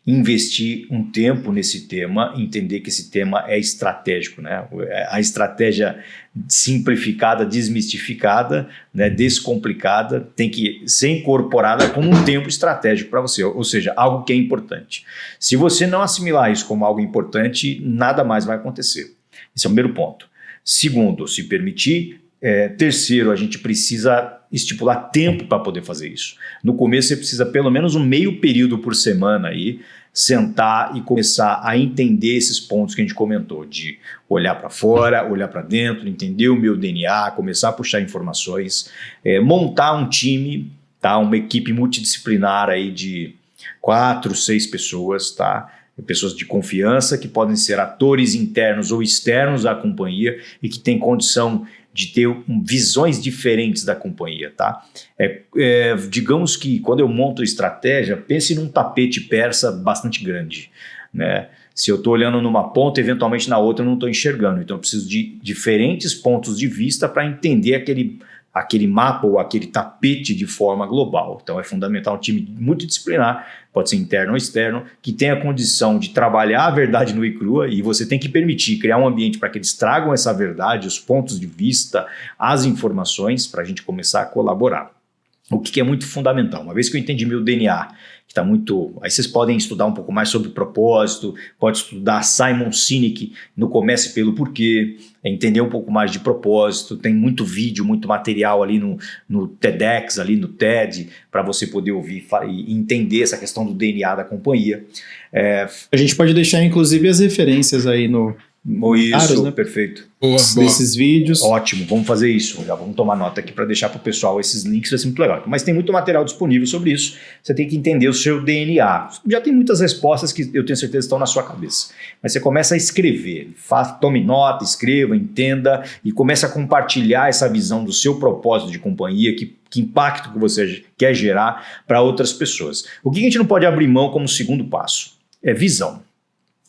investir um tempo nesse tema, entender que esse tema é estratégico, né? A estratégia simplificada, desmistificada, né, descomplicada, tem que ser incorporada como um tempo estratégico para você, ou seja, algo que é importante. Se você não assimilar isso como algo importante, nada mais vai acontecer. Esse é o primeiro ponto. Segundo, se permitir. Terceiro, a gente precisa estipular tempo para poder fazer isso. No começo, você precisa pelo menos um meio período por semana aí, sentar e começar a entender esses pontos que a gente comentou, de olhar para fora, olhar para dentro, entender o meu DNA, começar a puxar informações, montar um time, tá? Uma equipe multidisciplinar aí de 4, 6 pessoas, tá? Pessoas de confiança que podem ser atores internos ou externos da companhia e que têm condição de ter visões diferentes da companhia, tá? Digamos que quando eu monto estratégia, pense num tapete persa bastante grande, né? Se eu estou olhando numa ponta, eventualmente na outra eu não estou enxergando, então eu preciso de diferentes pontos de vista para entender aquele mapa ou aquele tapete de forma global. Então é fundamental um time multidisciplinar, pode ser interno ou externo, que tenha a condição de trabalhar a verdade nua e crua, e você tem que permitir, criar um ambiente para que eles tragam essa verdade, os pontos de vista, as informações, para a gente começar a colaborar. O que é muito fundamental, uma vez que eu entendi meu DNA, que está muito... Aí vocês podem estudar um pouco mais sobre propósito, pode estudar Simon Sinek no Comece Pelo Porquê, entender um pouco mais de propósito, tem muito vídeo, muito material ali no TEDx, ali no TED, para você poder ouvir e entender essa questão do DNA da companhia. A gente pode deixar, inclusive, as referências aí no... Isso, né? Perfeito. Boa. Desses vídeos. Ótimo, vamos fazer isso. Já vamos tomar nota aqui para deixar para o pessoal esses links, vai ser muito legal. Mas tem muito material disponível sobre isso. Você tem que entender o seu DNA. Já tem muitas respostas que eu tenho certeza estão na sua cabeça. Mas você começa a escrever. Tome nota, escreva, entenda e comece a compartilhar essa visão do seu propósito de companhia, que impacto que você quer gerar para outras pessoas. O que a gente não pode abrir mão como segundo passo? É visão.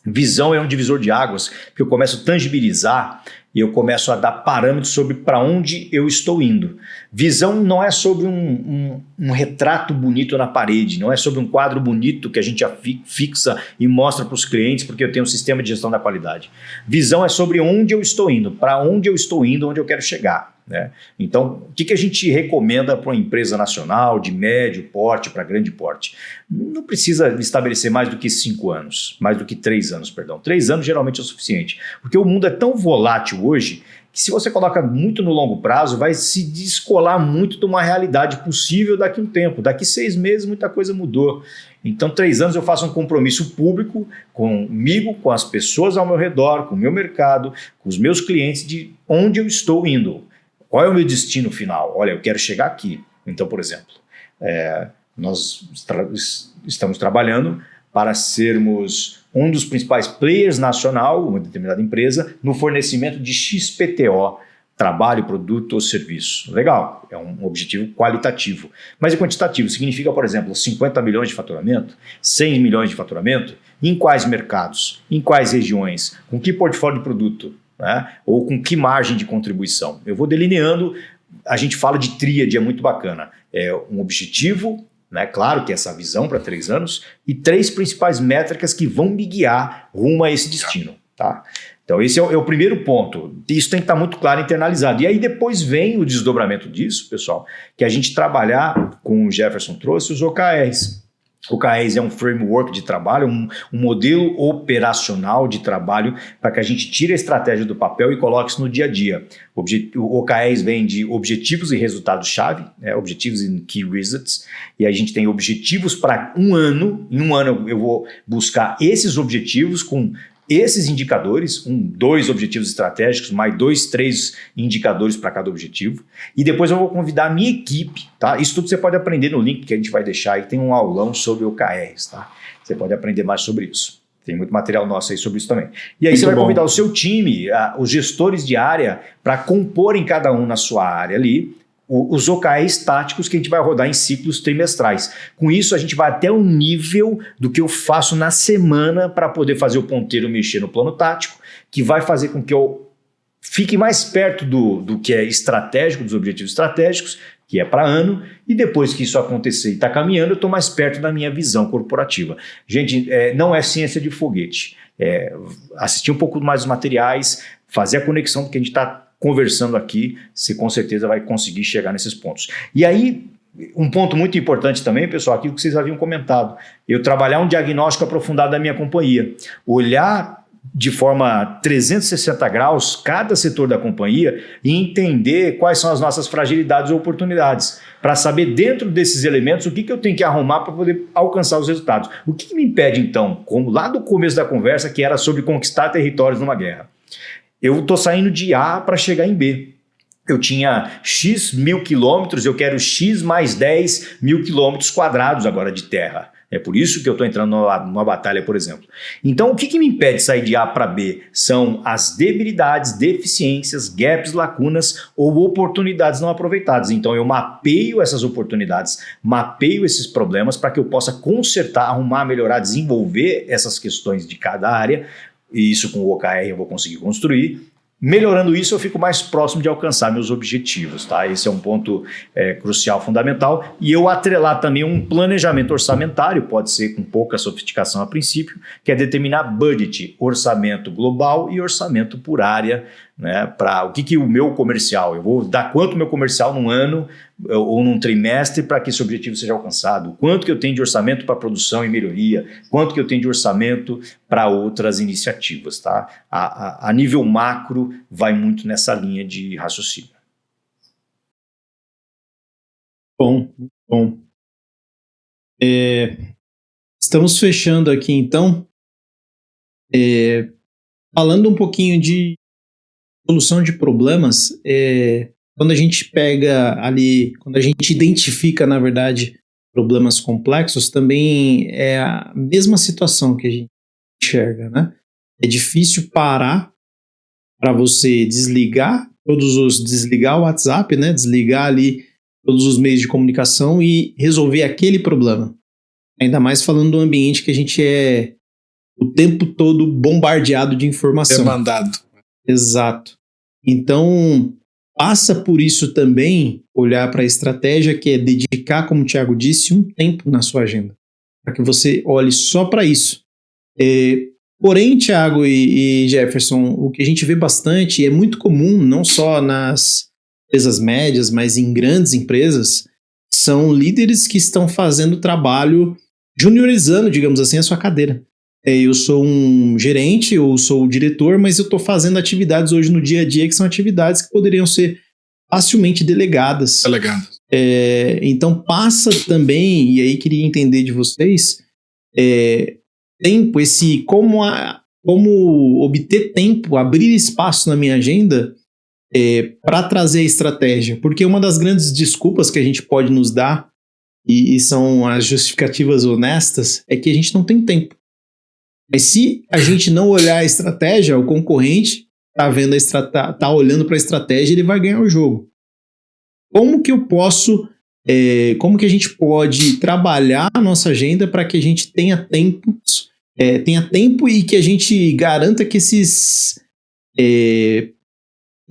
Visão é um divisor de águas, porque eu começo a tangibilizar e eu começo a dar parâmetros sobre para onde eu estou indo. Visão não é sobre um retrato bonito na parede, não é sobre um quadro bonito que a gente fixa e mostra para os clientes porque eu tenho um sistema de gestão da qualidade. Visão é sobre onde eu estou indo, para onde eu estou indo, onde eu quero chegar. Né? Então, o que a gente recomenda para uma empresa nacional de médio porte para grande porte? Não precisa estabelecer mais do que 5 anos, mais do que 3 anos, perdão. 3 anos geralmente é o suficiente, porque o mundo é tão volátil hoje que se você coloca muito no longo prazo, vai se descolar muito de uma realidade possível daqui a um tempo. Daqui 6 meses muita coisa mudou. Então, 3 anos eu faço um compromisso público comigo, com as pessoas ao meu redor, com o meu mercado, com os meus clientes de onde eu estou indo. Qual é o meu destino final? Olha, eu quero chegar aqui. Então, por exemplo, nós estamos trabalhando para sermos um dos principais players nacional, uma determinada empresa, no fornecimento de XPTO, trabalho, produto ou serviço. Legal, é um objetivo qualitativo. Mas é quantitativo, significa, por exemplo, 50 milhões de faturamento, 100 milhões de faturamento, em quais mercados, em quais regiões, com que portfólio de produto, né? Ou com que margem de contribuição. Eu vou delineando, a gente fala de tríade, é muito bacana. É um objetivo, né? Claro que essa visão para 3 anos e 3 principais métricas que vão me guiar rumo a esse destino, tá? Então esse é o primeiro ponto. Isso tem que estar muito claro, internalizado. E aí depois vem o desdobramento disso, pessoal, que a gente trabalhar, com o Jefferson trouxe, os OKRs. OKRs é um framework de trabalho, um modelo operacional de trabalho para que a gente tire a estratégia do papel e coloque isso no dia a dia. O OKRs vem de objetivos e resultados-chave, né? Objectives and Key Results, e a gente tem objetivos para um ano. Em um ano eu vou buscar esses objetivos com esses indicadores, 2 objetivos estratégicos, mais 2, 3 indicadores para cada objetivo. E depois eu vou convidar a minha equipe, tá? Isso tudo você pode aprender no link que a gente vai deixar aí, tem um aulão sobre OKRs, tá? Você pode aprender mais sobre isso. Tem muito material nosso aí sobre isso também. E aí muito você vai convidar o seu time, os gestores de área, para comporem cada um na sua área ali, os OKRs táticos que a gente vai rodar em ciclos trimestrais. Com isso, a gente vai até um nível do que eu faço na semana para poder fazer o ponteiro mexer no plano tático, que vai fazer com que eu fique mais perto do que é estratégico, dos objetivos estratégicos, que é para ano, e depois que isso acontecer e está caminhando, eu estou mais perto da minha visão corporativa. Gente, não é ciência de foguete. Assistir um pouco mais dos materiais, fazer a conexão do que a gente está conversando aqui, você com certeza vai conseguir chegar nesses pontos. E aí, um ponto muito importante também, pessoal, aquilo que vocês haviam comentado, eu trabalhar um diagnóstico aprofundado da minha companhia, olhar de forma 360 graus cada setor da companhia e entender quais são as nossas fragilidades ou oportunidades, para saber dentro desses elementos o que eu tenho que arrumar para poder alcançar os resultados. O que me impede então, como lá do começo da conversa, que era sobre conquistar territórios numa guerra? Eu estou saindo de A para chegar em B. Eu tinha X 1.000 quilômetros, eu quero X mais 10.000 quilômetros quadrados agora de terra. É por isso que eu estou entrando numa batalha, por exemplo. Então, o que me impede de sair de A para B? São as debilidades, deficiências, gaps, lacunas ou oportunidades não aproveitadas. Então, eu mapeio essas oportunidades, mapeio esses problemas para que eu possa consertar, arrumar, melhorar, desenvolver essas questões de cada área. E isso com o OKR eu vou conseguir construir. Melhorando isso, eu fico mais próximo de alcançar meus objetivos, tá? Esse é um ponto crucial, fundamental. E eu atrelar também um planejamento orçamentário, pode ser com pouca sofisticação a princípio, que é determinar budget, orçamento global e orçamento por área, né? Para o que o meu comercial, eu vou dar quanto meu comercial num ano ou num trimestre para que esse objetivo seja alcançado, quanto que eu tenho de orçamento para produção e melhoria, quanto que eu tenho de orçamento para outras iniciativas, tá? A nível macro vai muito nessa linha de raciocínio. Bom, muito bom. Estamos fechando aqui então, falando um pouquinho de solução de problemas. Quando a gente pega ali, quando a gente identifica, na verdade, problemas complexos, também é a mesma situação que a gente enxerga, né? É difícil parar para você desligar o WhatsApp, né? Desligar ali todos os meios de comunicação e resolver aquele problema. Ainda mais falando do ambiente que a gente é o tempo todo bombardeado de informação. Demandado. Exato. Então, passa por isso também, olhar para a estratégia, que é dedicar, como o Thiago disse, um tempo na sua agenda, para que você olhe só para isso. Porém, Thiago e Jefferson, o que a gente vê bastante, e é muito comum, não só nas empresas médias, mas em grandes empresas, são líderes que estão fazendo trabalho juniorizando, digamos assim, a sua cadeira. Eu sou um gerente, eu sou o diretor, mas eu estou fazendo atividades hoje no dia a dia que são atividades que poderiam ser facilmente delegadas. Então passa também, e aí queria entender de vocês, tempo, como obter tempo, abrir espaço na minha agenda para trazer a estratégia. Porque uma das grandes desculpas que a gente pode nos dar, e são as justificativas honestas, é que a gente não tem tempo. Mas se a gente não olhar a estratégia, o concorrente está olhando para a estratégia, ele vai ganhar o jogo. Como que a gente pode trabalhar a nossa agenda para que a gente tenha tempo e que a gente garanta que esses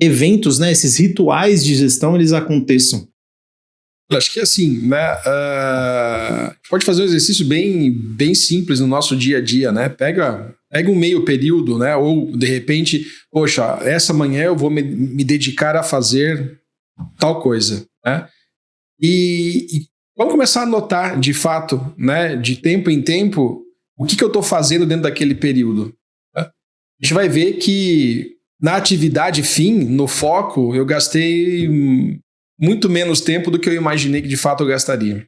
eventos, né, esses rituais de gestão, eles aconteçam? Acho que assim, né? Pode fazer um exercício bem simples no nosso dia a dia, né? Pega um meio período, né? Ou de repente, poxa, essa manhã eu vou me dedicar a fazer tal coisa, né? E vamos começar a notar, de fato, né? De tempo em tempo, o que eu estou fazendo dentro daquele período. Né? A gente vai ver que na atividade fim, no foco, eu gastei muito menos tempo do que eu imaginei que de fato eu gastaria.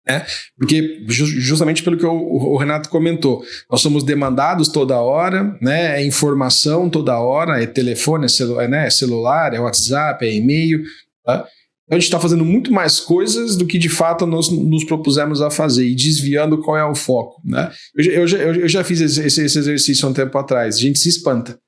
Né? Porque justamente pelo que o Renato comentou, nós somos demandados toda hora, né? É informação toda hora, é telefone, é celular, é WhatsApp, é e-mail. Tá? Então a gente está fazendo muito mais coisas do que de fato nós nos propusemos a fazer e desviando qual é o foco. Né? Eu já fiz esse exercício há um tempo atrás, a gente se espanta.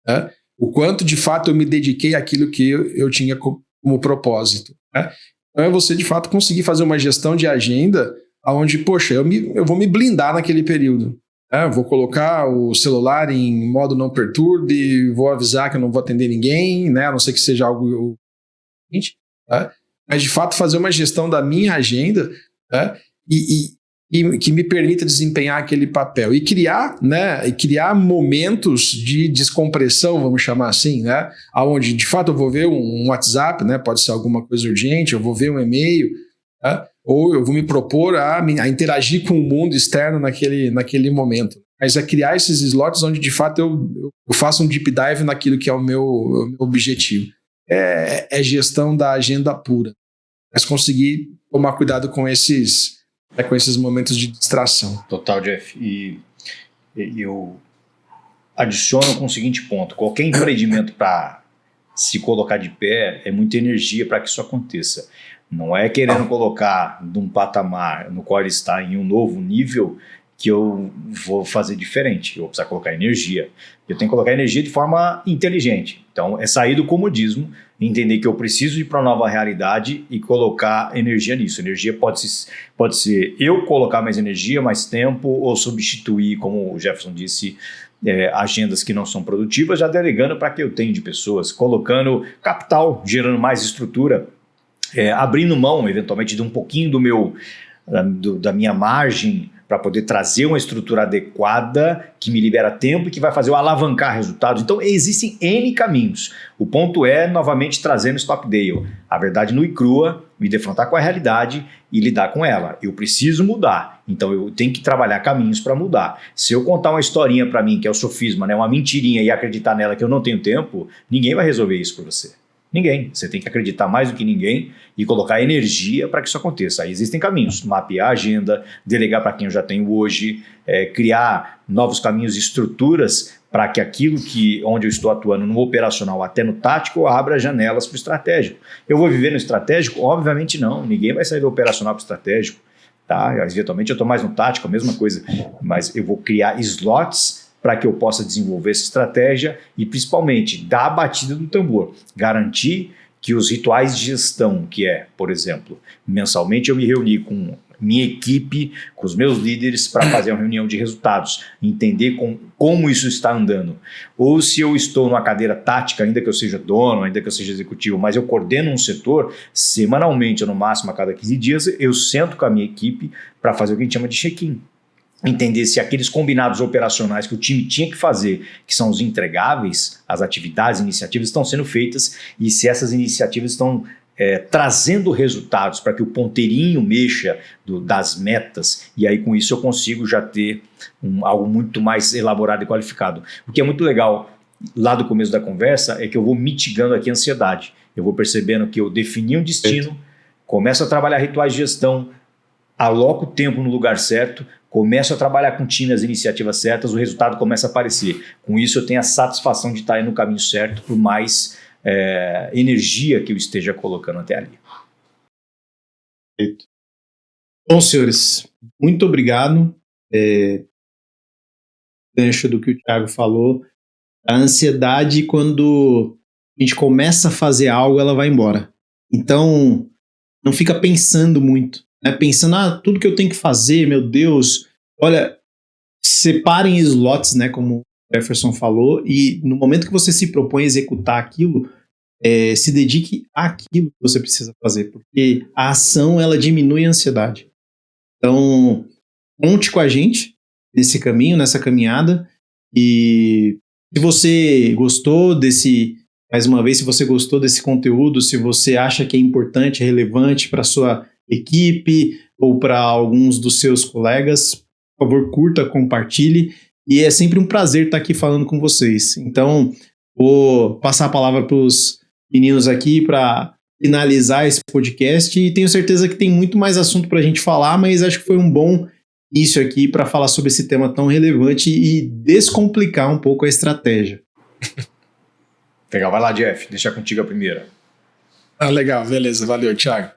Né? O quanto de fato eu me dediquei àquilo que eu tinha como propósito. Né? Então é você de fato conseguir fazer uma gestão de agenda onde, poxa, eu vou me blindar naquele período. Né? Vou colocar o celular em modo não perturbe, vou avisar que eu não vou atender ninguém, né? A não ser que seja algo... Né? Mas de fato fazer uma gestão da minha agenda, né? e que me permita desempenhar aquele papel e criar, né, momentos de descompressão, vamos chamar assim, né, onde de fato eu vou ver um WhatsApp, né, pode ser alguma coisa urgente, eu vou ver um e-mail, né, ou eu vou me propor a interagir com o mundo externo naquele momento. Mas é criar esses slots onde de fato eu faço um deep dive naquilo que é o meu objetivo. É gestão da agenda pura, mas conseguir tomar cuidado com esses momentos de distração. Total, Jeff. E eu adiciono com o seguinte ponto: qualquer empreendimento para se colocar de pé é muita energia para que isso aconteça. Não é querendo colocar de um patamar no qual ele está em um novo nível que eu vou fazer diferente. Eu vou precisar colocar energia. Eu tenho que colocar energia de forma inteligente. Então, é sair do comodismo, entender que eu preciso ir para uma nova realidade e colocar energia nisso. Energia pode ser eu colocar mais energia, mais tempo, ou substituir, como o Jefferson disse, agendas que não são produtivas, já delegando para que eu tenho de pessoas, colocando capital, gerando mais estrutura, abrindo mão, eventualmente, de um pouquinho da minha margem para poder trazer uma estrutura adequada que me libera tempo e que vai fazer eu alavancar resultados. Então, existem N caminhos. O ponto é, novamente, trazendo Stockdale. A verdade nua e crua, me defrontar com a realidade e lidar com ela. Eu preciso mudar, então eu tenho que trabalhar caminhos para mudar. Se eu contar uma historinha para mim, que é o sofisma, né, uma mentirinha, e acreditar nela que eu não tenho tempo, ninguém vai resolver isso por você. Ninguém. Você tem que acreditar mais do que ninguém e colocar energia para que isso aconteça. Aí existem caminhos: mapear a agenda, delegar para quem eu já tenho hoje, criar novos caminhos e estruturas para que aquilo onde eu estou atuando no operacional, até no tático, abra janelas para o estratégico. Eu vou viver no estratégico? Obviamente não. Ninguém vai sair do operacional para o estratégico. Tá? Eventualmente eu estou mais no tático, a mesma coisa. Mas eu vou criar slots para que eu possa desenvolver essa estratégia e, principalmente, dar a batida do tambor. Garantir que os rituais de gestão, que é, por exemplo, mensalmente eu me reuni com minha equipe, com os meus líderes, para fazer uma reunião de resultados, entender como isso está andando. Ou se eu estou numa cadeira tática, ainda que eu seja dono, ainda que eu seja executivo, mas eu coordeno um setor, semanalmente, ou no máximo a cada 15 dias, eu sento com a minha equipe para fazer o que a gente chama de check-in. Entender se aqueles combinados operacionais que o time tinha que fazer, que são os entregáveis, as atividades, iniciativas, estão sendo feitas e se essas iniciativas estão trazendo resultados para que o ponteirinho mexa das metas, e aí com isso eu consigo já ter algo muito mais elaborado e qualificado. O que é muito legal lá do começo da conversa é que eu vou mitigando aqui a ansiedade. Eu vou percebendo que eu defini um destino, começo a trabalhar rituais de gestão, aloco o tempo no lugar certo, começo a trabalhar com o time as iniciativas certas, o resultado começa a aparecer. Com isso eu tenho a satisfação de estar no caminho certo, por mais energia que eu esteja colocando até ali. Perfeito. Bom, senhores, muito obrigado. Gancho do que o Thiago falou. A ansiedade, quando a gente começa a fazer algo, ela vai embora. Então, não fica pensando muito. Pensando, tudo que eu tenho que fazer, meu Deus. Olha, separem slots, né, como o Jefferson falou, e no momento que você se propõe a executar aquilo, se dedique àquilo que você precisa fazer, porque a ação, ela diminui a ansiedade. Então, conte com a gente nesse caminho, nessa caminhada, e se você gostou mais uma vez, se você gostou desse conteúdo, se você acha que é importante, relevante para a sua equipe ou para alguns dos seus colegas, por favor, curta, compartilhe, e é sempre um prazer estar aqui falando com vocês. Então, vou passar a palavra para os meninos aqui para finalizar esse podcast, e tenho certeza que tem muito mais assunto para a gente falar, mas acho que foi um bom início aqui para falar sobre esse tema tão relevante e descomplicar um pouco a estratégia. Legal, vai lá, Jeff, deixa contigo a primeira. Legal, beleza, valeu, Thiago.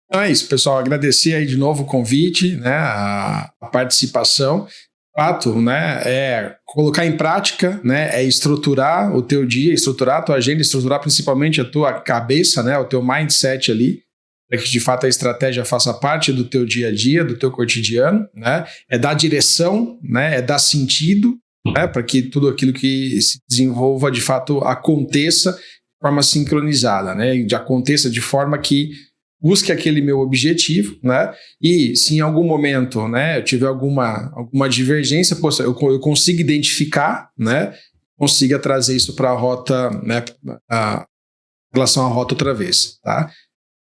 Então é isso, pessoal, agradecer aí de novo o convite, né, a participação. O fato, né, é colocar em prática, né, é estruturar o teu dia, estruturar a tua agenda, estruturar principalmente a tua cabeça, né, o teu mindset ali, para que de fato a estratégia faça parte do teu dia a dia, do teu cotidiano, né, é dar direção, né, é dar sentido, né, para que tudo aquilo que se desenvolva de fato aconteça de forma sincronizada, né, e aconteça de forma que busque aquele meu objetivo, né? E se em algum momento, né, eu tiver alguma divergência, eu consigo identificar, né? Consiga trazer isso para a rota, né? Em relação à rota outra vez, tá?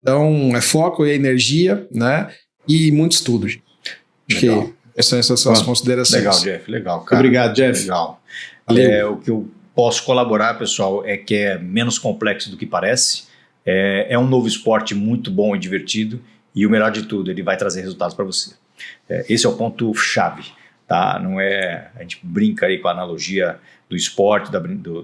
Então, é foco e energia, né? E muito estudo. Acho que essas são as considerações. Legal, Jeff. Legal, cara. Obrigado, Jeff. Legal. Valeu. O que eu posso colaborar, pessoal, é que é menos complexo do que parece. É um novo esporte muito bom e divertido, e o melhor de tudo, ele vai trazer resultados para você. Esse é o ponto-chave, tá? Não é, a gente brinca aí com a analogia do esporte,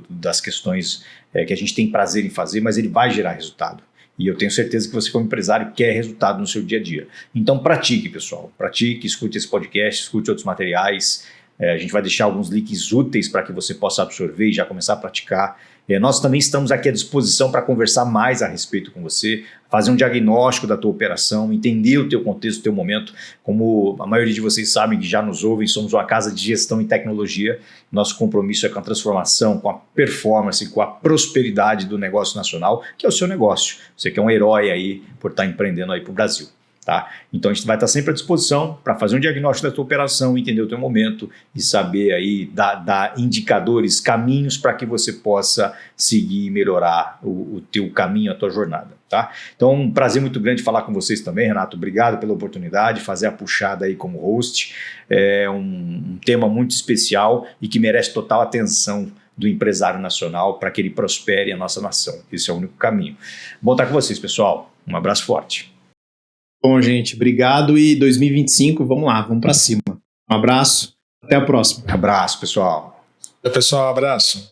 das questões que a gente tem prazer em fazer, mas ele vai gerar resultado. E eu tenho certeza que você, como empresário, quer resultado no seu dia a dia. Então pratique, pessoal. Pratique, escute esse podcast, escute outros materiais. A gente vai deixar alguns links úteis para que você possa absorver e já começar a praticar. Nós também estamos aqui à disposição para conversar mais a respeito com você, fazer um diagnóstico da tua operação, entender o teu contexto, o teu momento. Como a maioria de vocês sabem que já nos ouvem, somos uma casa de gestão e tecnologia. Nosso compromisso é com a transformação, com a performance, com a prosperidade do negócio nacional, que é o seu negócio. Você que é um herói aí por estar empreendendo aí para o Brasil. Tá? Então a gente vai estar sempre à disposição para fazer um diagnóstico da tua operação, entender o teu momento e saber aí dar indicadores, caminhos para que você possa seguir e melhorar o teu caminho, a tua jornada. Tá? Então um prazer muito grande falar com vocês também, Renato. Obrigado pela oportunidade de fazer a puxada aí como host. É um tema muito especial e que merece total atenção do empresário nacional para que ele prospere a nossa nação. Esse é o único caminho. Bom estar com vocês, pessoal. Um abraço forte. Bom, gente, obrigado, e 2025, vamos lá, vamos para cima. Um abraço, até a próxima. Abraço, pessoal. Pessoal, abraço.